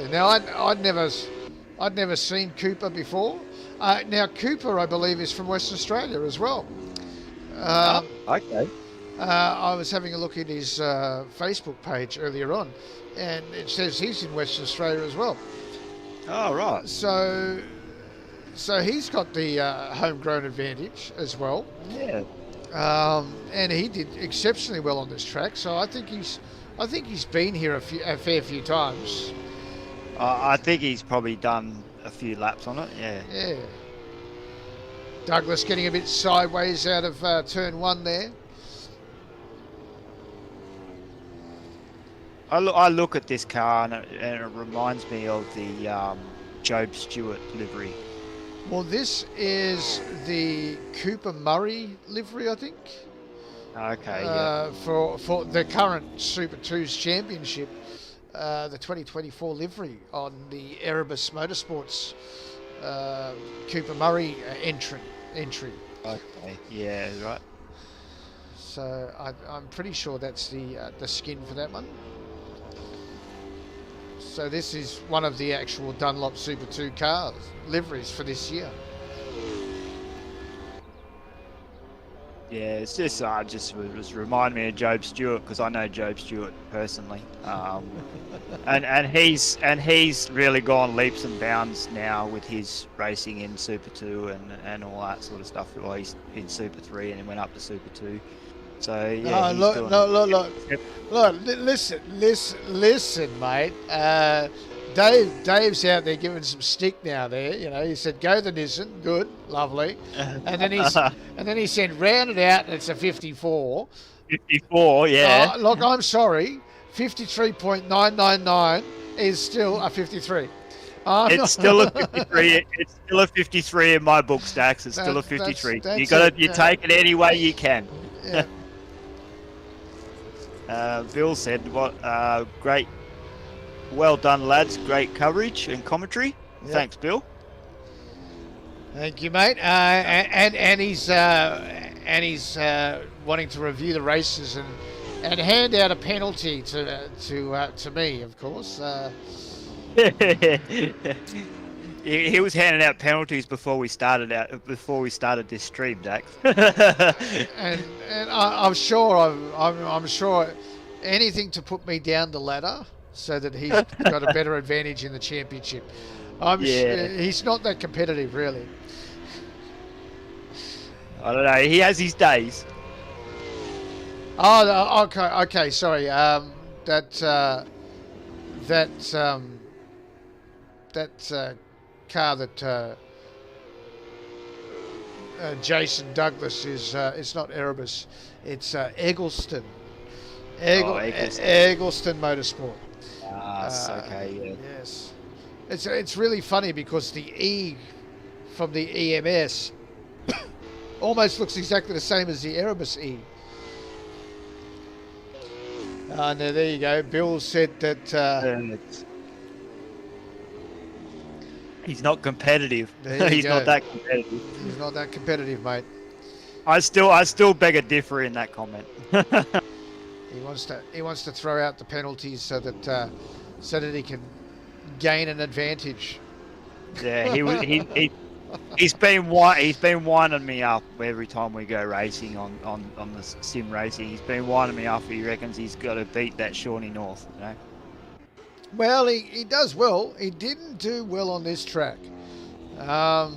Now, I'd never seen Cooper before. Now, Cooper, I believe, is from Western Australia as well. Okay. I was having a look at his Facebook page earlier on, and it says he's in Western Australia as well. Oh, right. So he's got the homegrown advantage as well. Yeah. And he did exceptionally well on this track. So I think he's been here a fair few times. I think he's probably done a few laps on it. Yeah. Yeah. Douglas getting a bit sideways out of turn 1 there. I look at this car and it reminds me of the Job Stewart livery. Well, this is the Cooper Murray livery, I think. Okay. Yeah. For the current Super2's championship, the 2024 livery on the Erebus Motorsports Cooper Murray entry. Okay. Yeah. Right. So I'm pretty sure that's the skin for that one. So this is one of the actual Dunlop Super 2 cars liveries for this year. Yeah, it's just was remind me of Job Stewart because I know Job Stewart personally, and he's really gone leaps and bounds now with his racing in Super 2 and all that sort of stuff. Well, he's in Super 3 and he went up to Super 2. So yeah. Look! Listen, mate. Dave's out there giving some stick now. There, you know, he said, "Go the Nissan, good, lovely," and then he said, "Round it out, and it's a 54." 54, yeah. Look, I'm sorry, 53.999 is still a 53. It's still a 53. It's still a 53 in my book, Stacks. It's still a 53. You take it any way you can. Yeah. Bill said, "What great Well done, lads. Great coverage and commentary. Yep. Thanks, Bill. Thank you, mate. And he's wanting to review the races and hand out a penalty to me, of course. He was handing out penalties before we started this stream, Dax. and I'm sure I'm sure anything to put me down the ladder so that he's got a better advantage in the championship. He's not that competitive, really. I don't know. He has his days. Oh, okay. Sorry. That car that Jason Douglas is. It's not Erebus. It's Eggleston. Eggleston Motorsport. Okay. Yeah. Yes. It's really funny because the E from the EMS almost looks exactly the same as the Erebus E. And there you go. Bill said that he's not competitive. He's not that competitive. He's not that competitive, mate. I still beg a differ in that comment. He wants to throw out the penalties so that he can gain an advantage. Yeah, he's been winding me up every time we go racing on the sim racing. He's been winding me up. He reckons he's got to beat that Shawnee North. You know? Well, he does well. He didn't do well on this track. I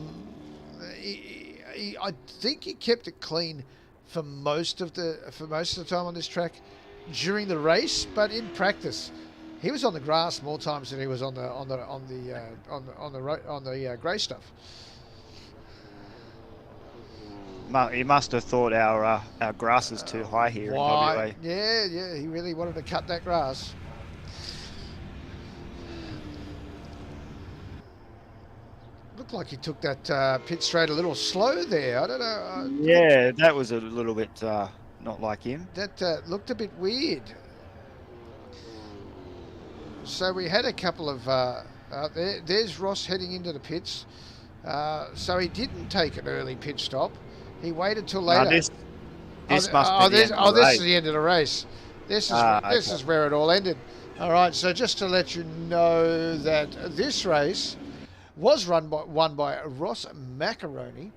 think he kept it clean for most of the time on this track during the race, but in practice, he was on the grass more times than he was on the grey stuff. He must have thought our grass is too high here in WA. Yeah, he really wanted to cut that grass. Looked like he took that pit straight a little slow there. I don't know. Yeah, that was a little bit not like him. That looked a bit weird. So we had a couple of... there's Ross heading into the pits. So he didn't take an early pit stop. He waited till later. This must be the end of the this race. is the end of the race. This is where it all ended. All right, so just to let you know that this race was won by Ross Macaroni.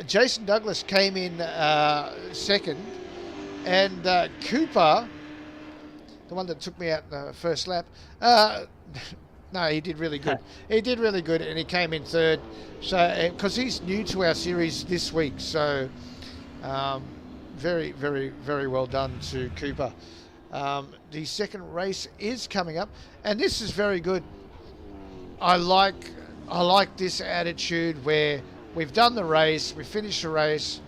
Jason Douglas came in second, and Cooper, the one that took me out in the first lap, no, he did really good. He did really good, and he came in third. So, because he's new to our series this week, so very, very, very well done to Cooper. The second race is coming up, and this is very good. I like this attitude where we've done the race, we finish the race,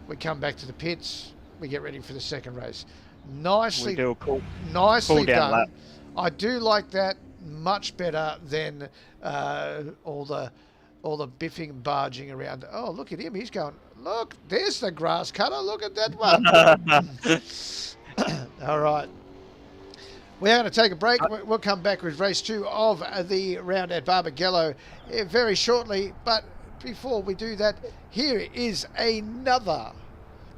we come back to the pits, we get ready for the second race. Nicely cool done. lap. I do like that much better than all the biffing and barging around. Oh, look at him. He's going, look, there's the grass cutter. Look at that one. All right. We're going to take a break. We'll come back with race 2 of the round at Barbagallo very shortly. But before we do that, here is another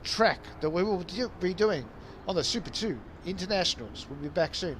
track that we will be doing on the Super 2 Internationals. We'll be back soon.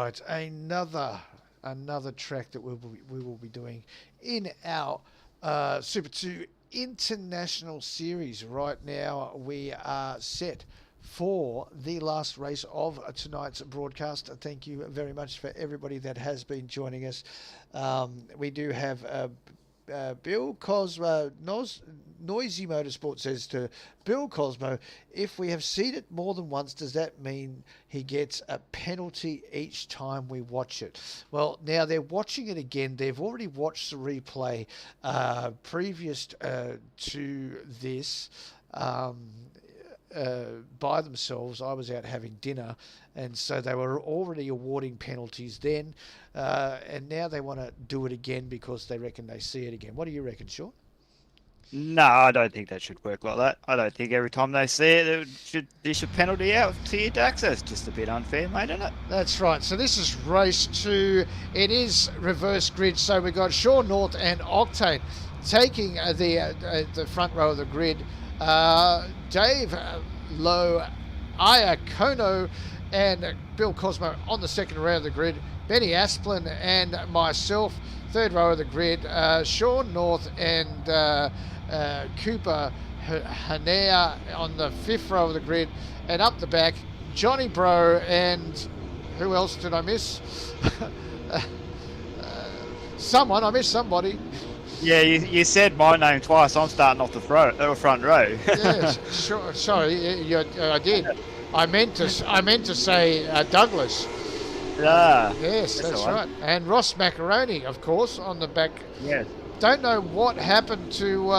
right, another track that we will be doing in our Super 2 International Series. Right now, we are set for the last race of tonight's broadcast. Thank you very much for everybody that has been joining us. We do have Bill Cosmo, Noisy Motorsport says to Bill Cosmo, if we have seen it more than once, does that mean he gets a penalty each time we watch it? Well, now they're watching it again. They've already watched the replay previous to this. By themselves. I was out having dinner, and so they were already awarding penalties then, and now they want to do it again because they reckon they see it again. What do you reckon, Sean? No, I don't think that should work like that. I don't think every time they see it, they should dish a penalty out to you, Dax. That's just a bit unfair, mate, isn't it? That's right. So this is race 2. It is reverse grid. So we've got Sean North and Octane taking the front row of the grid. Dave Lowe, Iacono, and Bill Cosmo on the second row of the grid. Benny Asplin and myself, third row of the grid. Sean North and Cooper Hanea on the fifth row of the grid. And up the back, Johnny Bro and who else did I miss? I missed somebody. Yeah, you said my name twice. I'm starting off the front row. Yes, sure. Sorry, I did. I meant to say Douglas. Yeah. Yes, that's right. And Ross Macaroni, of course, on the back. Yes. Don't know what happened to.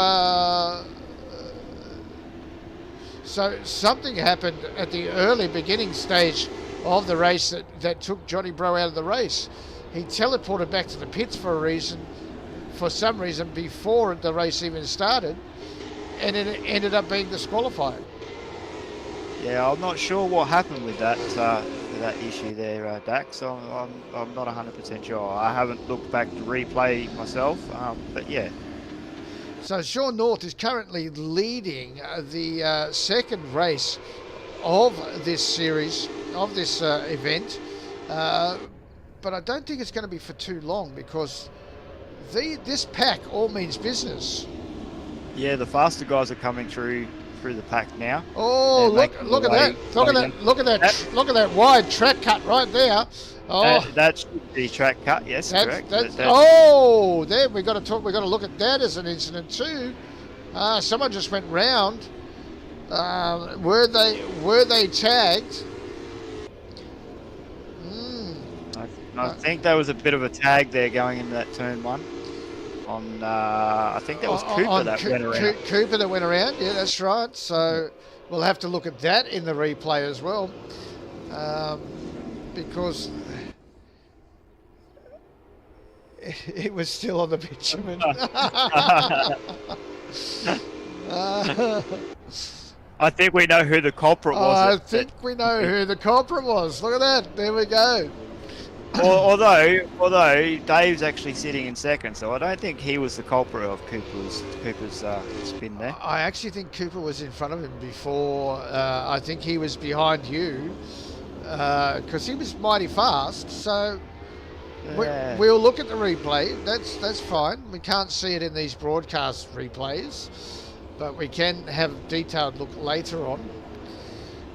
So something happened at the early beginning stage of the race that took Johnny Bro out of the race. He teleported back to the pits for some reason before the race even started, and it ended up being disqualified. Yeah, I'm not sure what happened with that issue there, Dax. I'm not 100% sure. I haven't looked back to replay myself, but yeah. So Sean North is currently leading the second race of this series, of this event, but I don't think it's going to be for too long because this pack all means business. Yeah, the faster guys are coming through the pack now. Oh, look at that! Look at that wide track cut right there. Oh, that should be track cut. Yes, correct. Oh, there we got to look at that as an incident too. Someone just went round. Were they tagged? I think there was a bit of a tag there going into that turn one. I think that was Cooper that went around. Cooper that went around, yeah, that's right. So we'll have to look at that in the replay as well, because it was still on the bitumen. I think we know who the culprit was. I think we know who the culprit was. Look at that. There we go. Although Dave's actually sitting in second, so I don't think he was the culprit of Cooper's spin there. I actually think Cooper was in front of him before. I think he was behind you because he was mighty fast. So we'll look at the replay. That's fine. We can't see it in these broadcast replays, but we can have a detailed look later on.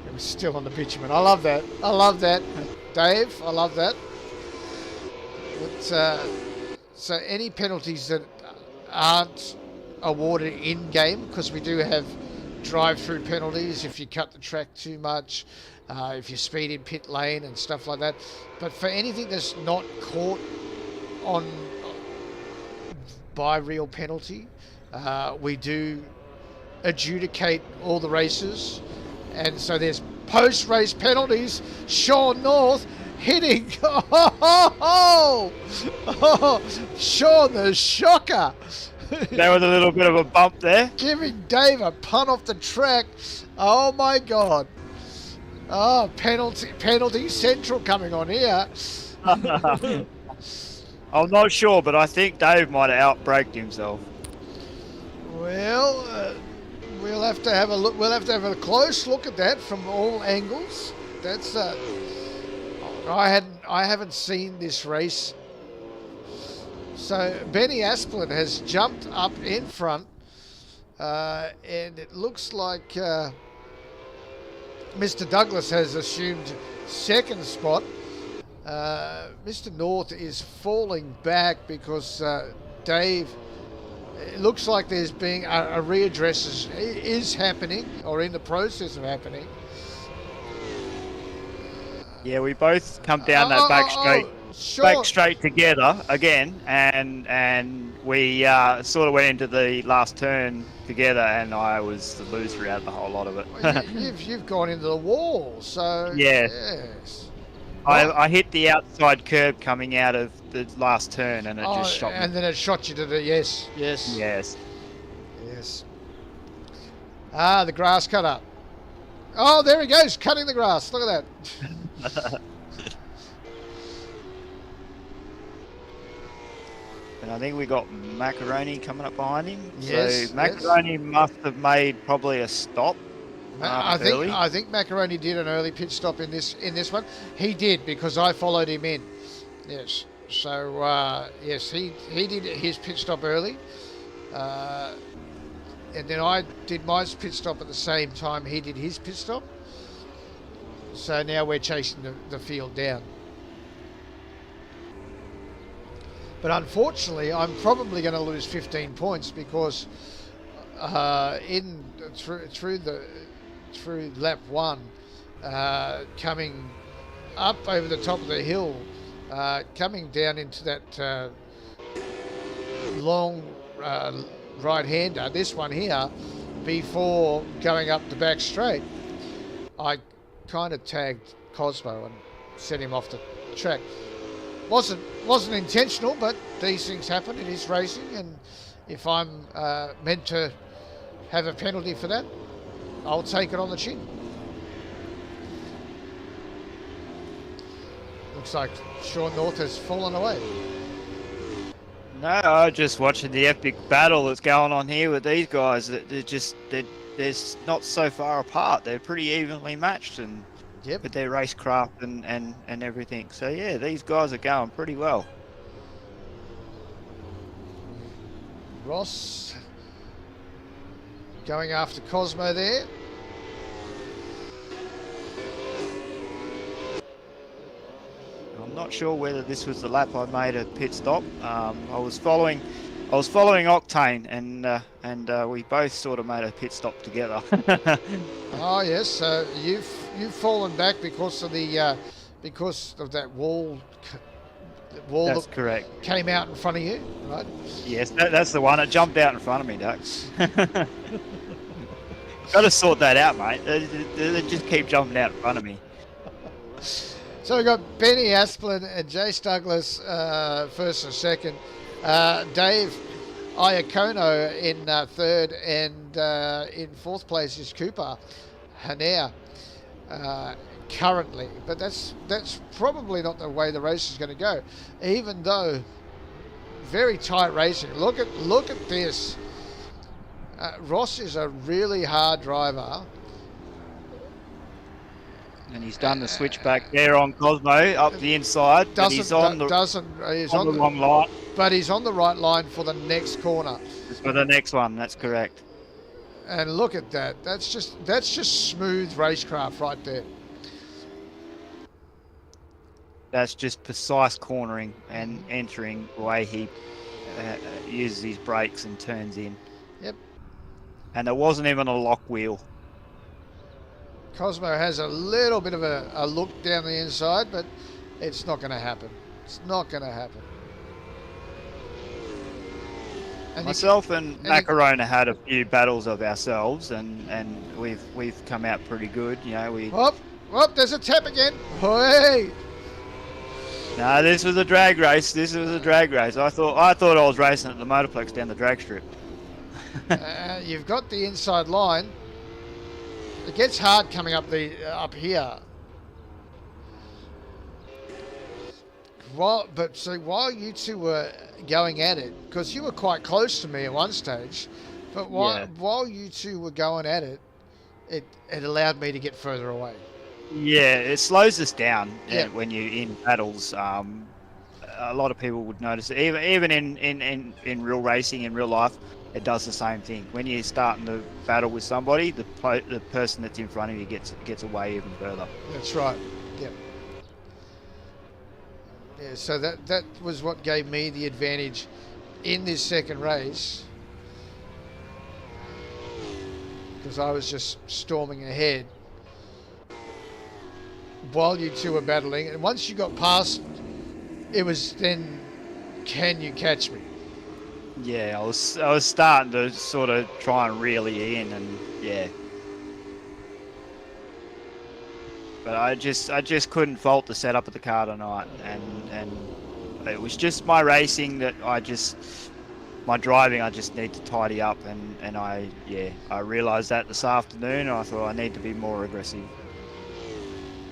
It was still on the bitumen. I love that, Dave. I love that. But, so any penalties that aren't awarded in game, because we do have drive-through penalties if you cut the track too much, if you speed in pit lane and stuff like that. But for anything that's not caught on by real penalty, we do adjudicate all the races, and so there's post-race penalties. Sean North hitting, Sean the shocker. There was a little bit of a bump there. Giving Dave a punt off the track. Oh my God. Oh, penalty central coming on here. I'm not sure, but I think Dave might have outbraked himself. Well, we'll have to have a look. We'll have to have a close look at that from all angles. That's I haven't seen this race. So Benny Asplen has jumped up in front, and it looks like Mr. Douglas has assumed second spot. Mr. North is falling back because Dave. It looks like there's being a readdress is happening or in the process of happening. Yeah, we both come down that back straight. Sure. Back straight together again, and we sort of went into the last turn together, and I was the loser out of the whole lot of it. You've gone into the wall, so yes. I hit the outside curb coming out of the last turn, and it just shot me. And then it shot you to the yes. Ah, the grass cut up. Oh, there he goes, cutting the grass. Look at that. And I think we got Macaroni coming up behind him. Yes, so Macaroni must have made probably a stop. I think Macaroni did an early pit stop in this one. He did because I followed him in. Yes. So yes, he did his pit stop early, and then I did my pit stop at the same time he did his pit stop. So now we're chasing the field down. But unfortunately, I'm probably going to lose 15 points because through lap one, coming up over the top of the hill, coming down into that long right-hander, this one here, before going up the back straight, I kind of tagged Cosmo and sent him off the track. Wasn't intentional, but these things happen. It is racing, and if I'm meant to have a penalty for that, I'll take it on the chin. Looks like Sean North has fallen away. No, I'm just watching the epic battle that's going on here with these guys. They're not so far apart. They're pretty evenly matched, and with their racecraft and everything. So yeah, these guys are going pretty well. Ross going after Cosmo there. I'm not sure whether this was the lap I made a pit stop. I was following Octane, and we both sort of made a pit stop together. Oh yes, so you've fallen back because of that wall. That's that correct. Came out in front of you, right? Yes, that's the one. It jumped out in front of me, Dux. Got to sort that out, mate. They just keep jumping out in front of me. So we've got Benny Asplen and Jace Douglas first and second. Dave Iacono in third, and in fourth place is Cooper Hanair currently. But that's probably not the way the race is going to go, even though very tight racing. Look at this. Ross is a really hard driver. And he's done the switchback there on Cosmo up the inside. He's on the wrong line. But he's on the right line for the next corner. For the next one, that's correct. And look at that. That's just smooth racecraft right there. That's just precise cornering and entering the way he uses his brakes and turns in. Yep. And there wasn't even a lock wheel. Cosmo has a little bit of a look down the inside, but it's not going to happen. It's not going to happen. And Myself and Macarona had a few battles of ourselves, and we've come out pretty good. You know, Whoop, there's a tap again. Hey! No, this was a drag race. I thought I was racing at the Motorplex down the drag strip. You've got the inside line. It gets hard coming up here. While you two were going at it, because you were quite close to me at one stage, but while you two were going at it, it allowed me to get further away. Yeah, it slows us down Yeah. when you're in battles. A lot of people would notice it. Even in real racing, in real life, it does the same thing. When you're starting to battle with somebody, the person that's in front of you gets away even further. That's right. Yeah. Yeah. So that was what gave me the advantage in this second race, because I was just storming ahead while you two were battling, and once you got past, it was then, can you catch me? Yeah, I was starting to sort of try and reel you in, and yeah. But I just couldn't fault the setup of the car tonight, and it was just my racing that my driving I just need to tidy up, and I realised that this afternoon, and I thought I need to be more aggressive.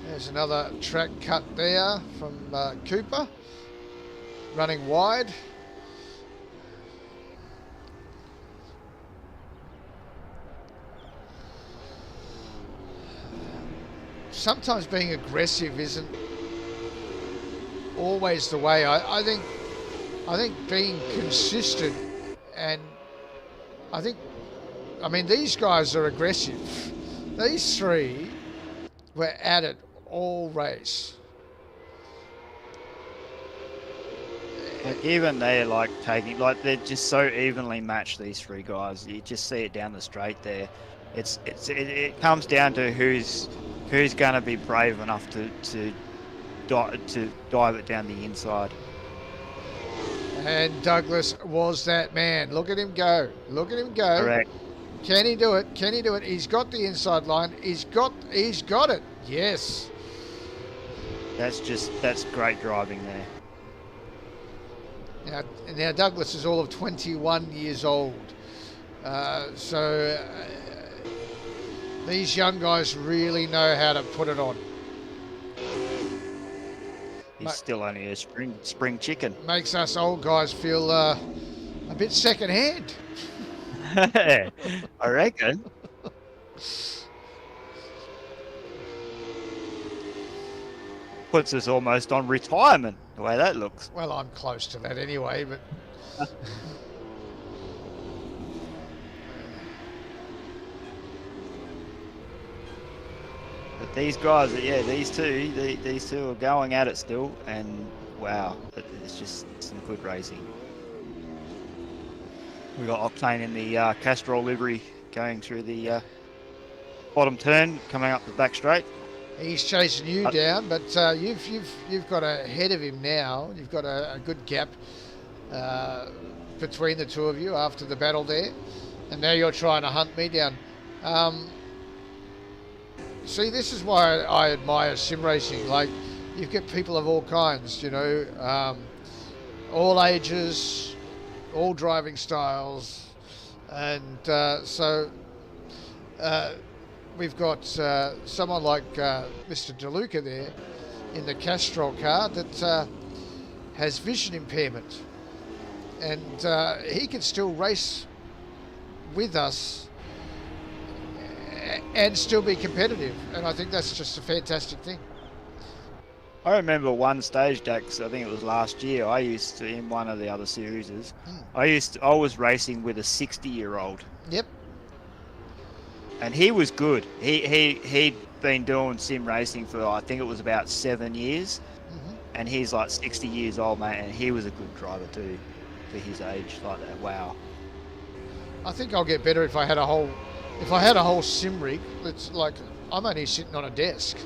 There's another track cut there from Cooper, running wide. Sometimes being aggressive isn't always the way. I think being consistent, and I mean these guys are aggressive. These three were at it all race. Like even they're they're just so evenly matched, these three guys. You just see it down the straight there. It comes down to who's going to be brave enough to dive it down the inside. And Douglas was that man. Look at him go. Look at him go. Correct. Can he do it? Can he do it? He's got the inside line. He's got it. Yes. That's great driving there. Now Douglas is all of 21 years old. So these young guys really know how to put it on. He's still only a spring chicken. Makes us old guys feel a bit second-hand. I reckon. Puts us almost on retirement, the way that looks. Well, I'm close to that anyway, but... But these guys, these two are going at it still, and wow, it's just some good racing. We got Octane in the Castrol livery going through the bottom turn, coming up the back straight. He's chasing you down, but you've got ahead of him now. You've got a good gap between the two of you after the battle there, and now you're trying to hunt me down. See, this is why I admire sim racing. Like, you get people of all kinds, all ages, all driving styles, and so we've got someone like Mr. DeLuca there in the Castrol car that has vision impairment, and he can still race with us and still be competitive, and I think that's just a fantastic thing. I remember one stage, Dax, I think it was last year, I used to, in one of the other series, I was racing with a 60-year-old. Yep. And he was good. He'd been doing sim racing for, I think it was about 7 years. Mm-hmm. And he's like 60 years old, mate, and he was a good driver too, for his age, like that. Wow. I think I'll get better if I had a whole sim rig. It's like, I'm only sitting on a desk.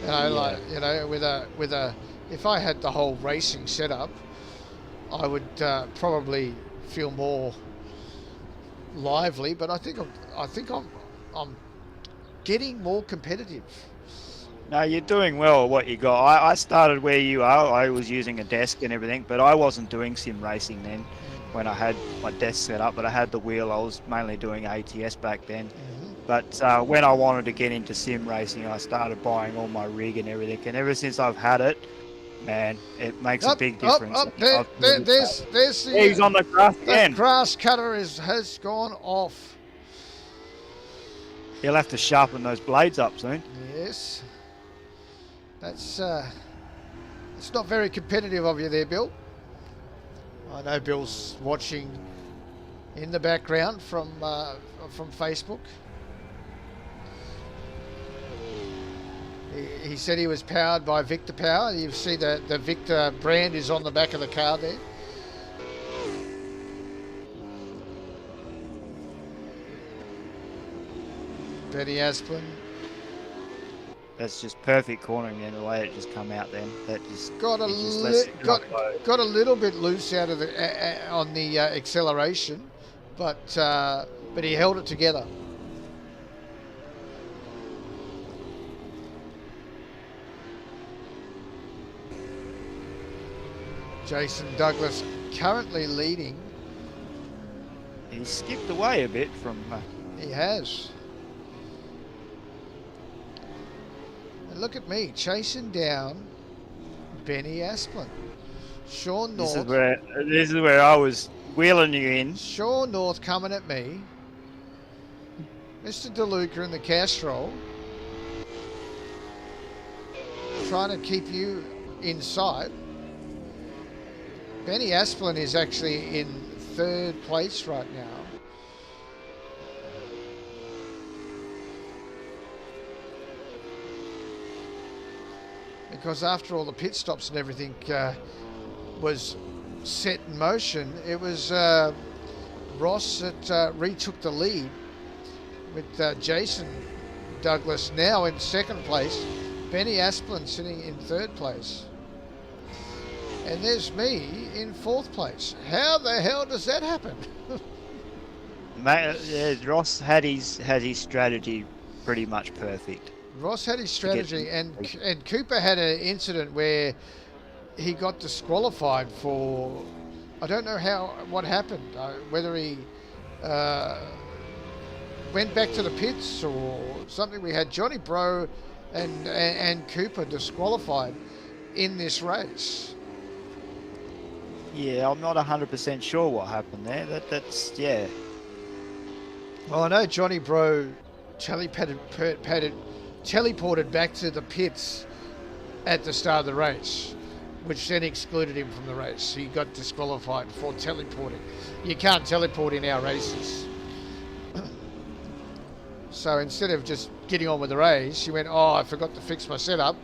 With a if I had the whole racing setup, I would probably feel more lively. But I think I'm getting more competitive. No, you're doing well at what you got. I started where you are. I was using a desk and everything, but I wasn't doing sim racing then when I had my desk set up, but I had the wheel. I was mainly doing ATS back then. But when I wanted to get into sim racing, I started buying all my rig and everything. And ever since I've had it, man, it makes a big difference. There's the, he's on the grass again. The grass cutter has gone off. He'll have to sharpen those blades up soon. Yes. That's it's not very competitive of you there, Bill. I know Bill's watching in the background from Facebook. He said he was powered by Victor Power. You see the Victor brand is on the back of the car there. Benny Asplin. That's just perfect cornering in the way it just come out then. That just got a little bit loose out of the on the acceleration, but he held it together. Jason Douglas currently leading. He skipped away a bit from. He has. And look at me chasing down Benny Asplin. Sean North. This is where I was wheeling you in. Sean North coming at me. Mr. DeLuca in the Castrol. Trying to keep you in sight. Benny Asplin is actually in third place right now. Because after all the pit stops and everything was set in motion, it was Ross that retook the lead with Jason Douglas now in second place, Benny Asplin sitting in third place. And there's me in fourth place. How the hell does that happen? Ross had his strategy pretty much perfect. Ross had his strategy, and Cooper had an incident where he got disqualified for, I don't know what happened, whether he went back to the pits or something. We had Johnny Bro and Cooper disqualified in this race. Yeah, I'm not 100% sure what happened there. That's yeah. Well, I know Johnny Bro teleported back to the pits at the start of the race, which then excluded him from the race. He got disqualified for teleporting. You can't teleport in our races. So instead of just getting on with the race, he went, I forgot to fix my setup,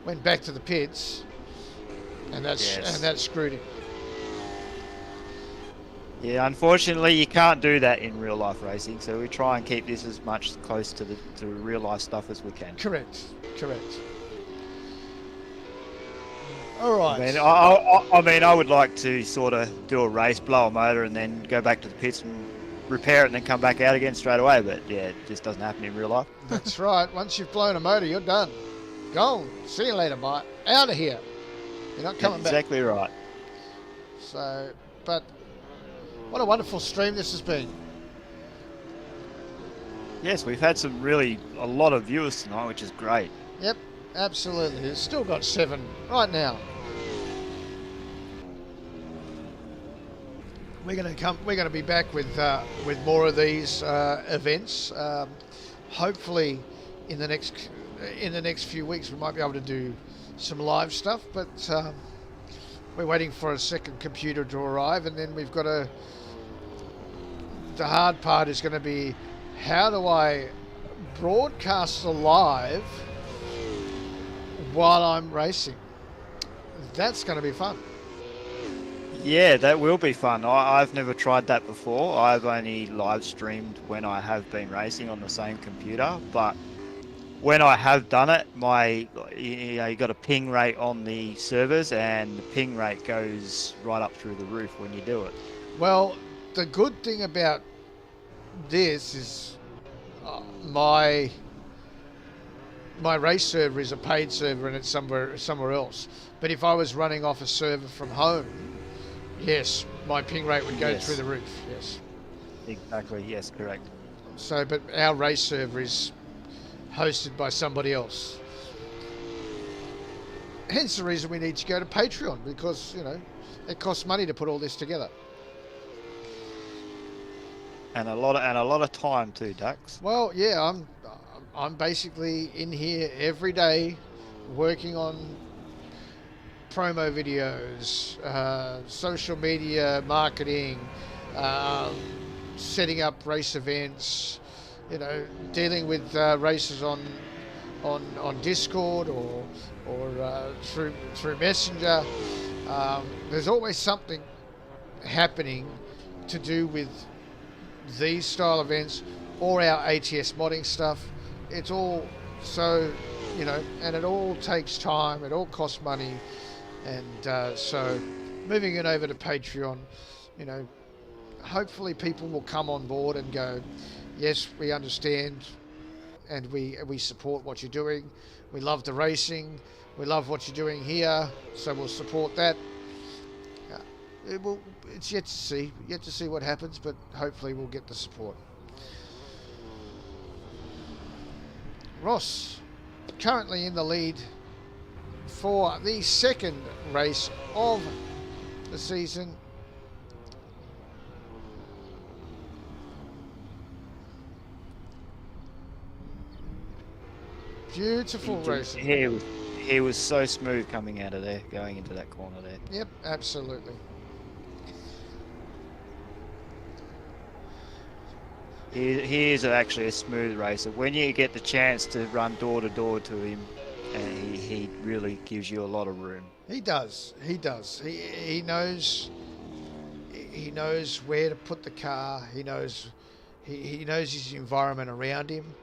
went back to the pits, and that screwed him. Yeah, unfortunately, you can't do that in real life racing. So we try and keep this as much close to real life stuff as we can. Correct. All right. I mean, I would like to sort of do a race, blow a motor, and then go back to the pits and repair it, and then come back out again straight away. But yeah, it just doesn't happen in real life. That's right. Once you've blown a motor, you're done. Go. See you later, bye. Out of here. You're not coming back. Exactly right. So, but what a wonderful stream this has been. Yes, we've had a lot of viewers tonight, which is great. Yep, absolutely. It's still got 7 right now. We're going to be back with more of these events. Hopefully, in the next few weeks, we might be able to do some live stuff. But we're waiting for a second computer to arrive, and then we've got the hard part is going to be, how do I broadcast live while I'm racing? That's going to be fun. Yeah, that will be fun. I've never tried that before. I've only live streamed when I have been racing on the same computer, but when I have done it, you got a ping rate on the servers, and the ping rate goes right up through the roof when you do it. Well, the good thing about this is my race server is a paid server, and it's somewhere else. But if I was running off a server from home, yes, my ping rate would go through the roof. Yes. Exactly. Yes, correct. So, but our race server is hosted by somebody else. Hence the reason we need to go to Patreon, because it costs money to put all this together. And a lot of time too, Dax. Well, yeah, I'm basically in here every day working on promo videos, social media marketing, setting up race events, dealing with races on Discord or through Messenger. There's always something happening to do with these style events or our ATS modding stuff. It's all so, and it all takes time, it all costs money, and so moving it over to Patreon, hopefully people will come on board and go, yes, we understand and we support what you're doing. We love the racing. We love what you're doing here, so we'll support that. It's yet to see what happens, but hopefully we'll get the support. Ross, currently in the lead for the second race of the season. Beautiful racing. He was so smooth coming out of there, going into that corner there. Yep, absolutely. He is actually a smooth racer. When you get the chance to run door to door to him, and he really gives you a lot of room. He does. He knows where to put the car. He knows his environment around him.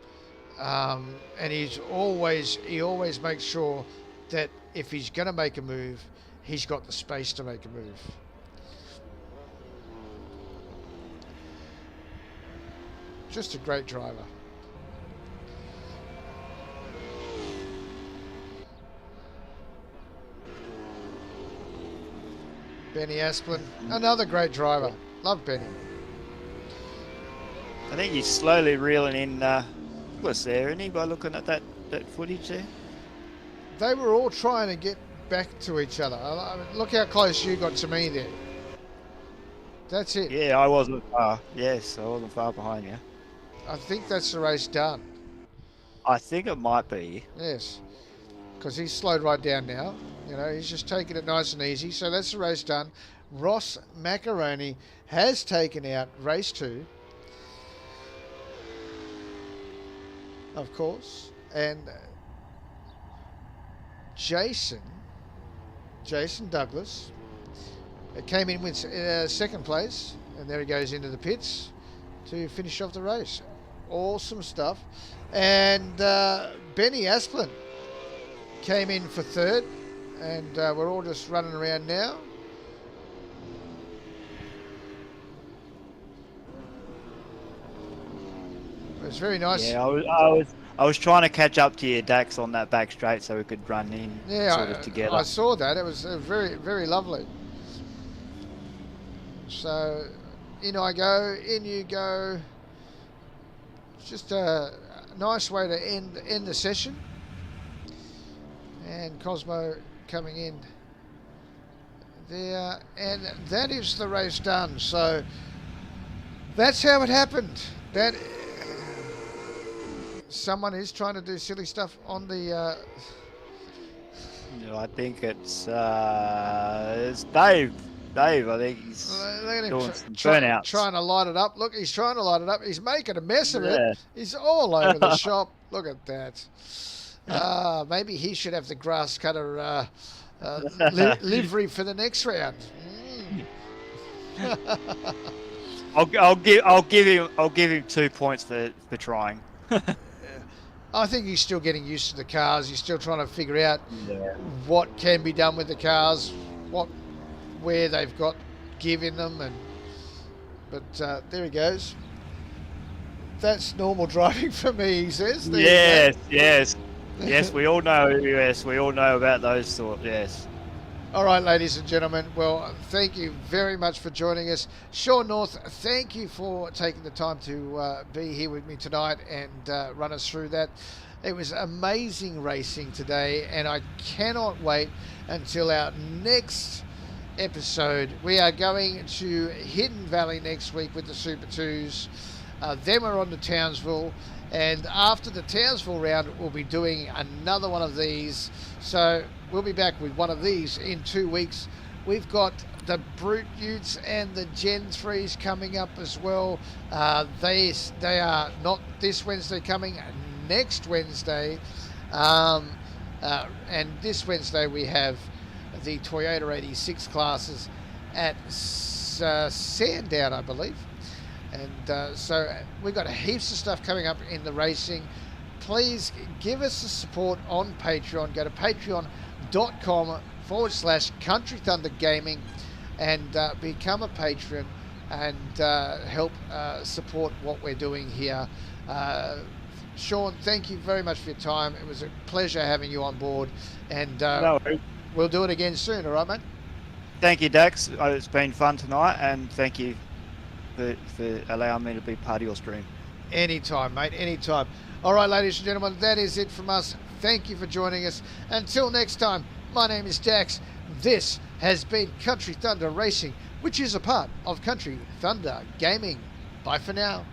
And he always makes sure that if he's going to make a move, he's got the space to make a move. Just a great driver. Benny Asplin, another great driver. Love Benny. I think he's slowly reeling in what's there, isn't he, by looking at that footage there? They were all trying to get back to each other. I mean, look how close you got to me there. That's it. Yeah, I wasn't far. Yes, I wasn't far behind you. I think that's the race done. I think it might be. Yes, because he's slowed right down now. He's just taking it nice and easy. So that's the race done. Ross Macaroni has taken out race 2. Of course. And Jason Douglas came in with second place. And there he goes into the pits to finish off the race. Awesome stuff. And Benny Asplin came in for third. And we're all just running around now. It was very nice. Yeah, I was trying to catch up to you, Dax, on that back straight so we could run in together. I saw that. It was very, very lovely. So in I go, in you go. It's just a nice way to end the session. And Cosmo coming in there, and that is the race done. So that's how it happened. That someone is trying to do silly stuff on the. I think it's Dave. Dave, I think he's doing some burnouts. Trying to light it up. Look, he's trying to light it up. He's making a mess of it. He's all over the shop. Look at that. Maybe he should have the grass cutter livery for the next round. I'll give him 2 points for trying. I think he's still getting used to the cars. He's still trying to figure out what can be done with the cars, where they've got give in them, but there he goes. That's normal driving for me, he says. Yes. We all know. Yes, we all know about those sort. Yes. All right, ladies and gentlemen. Well, thank you very much for joining us. Sean North, thank you for taking the time to be here with me tonight and run us through that. It was amazing racing today, and I cannot wait until our next episode. We are going to Hidden Valley next week with the Super2's. Then we're on to Townsville, and after the Townsville round, we'll be doing another one of these. So we'll be back with one of these in 2 weeks. We've got the Brute Utes and the Gen 3s coming up as well. They are not this Wednesday coming, next Wednesday. And this Wednesday we have the Toyota 86 classes at Sandown, I believe. And so we've got heaps of stuff coming up in the racing. Please give us the support on Patreon. Go to patreon.com/Country Thunder Gaming and become a patron and help support what we're doing here. Sean, thank you very much for your time. It was a pleasure having you on board, and we'll do it again soon. All right, mate? Thank you, Dax. It's been fun tonight, and thank you for allowing me to be part of your stream. Anytime, mate, anytime. All right, ladies and gentlemen, that is it from us. Thank you for joining us. Until next time, my name is Dax. This has been Country Thunder Racing, which is a part of Country Thunder Gaming. Bye for now.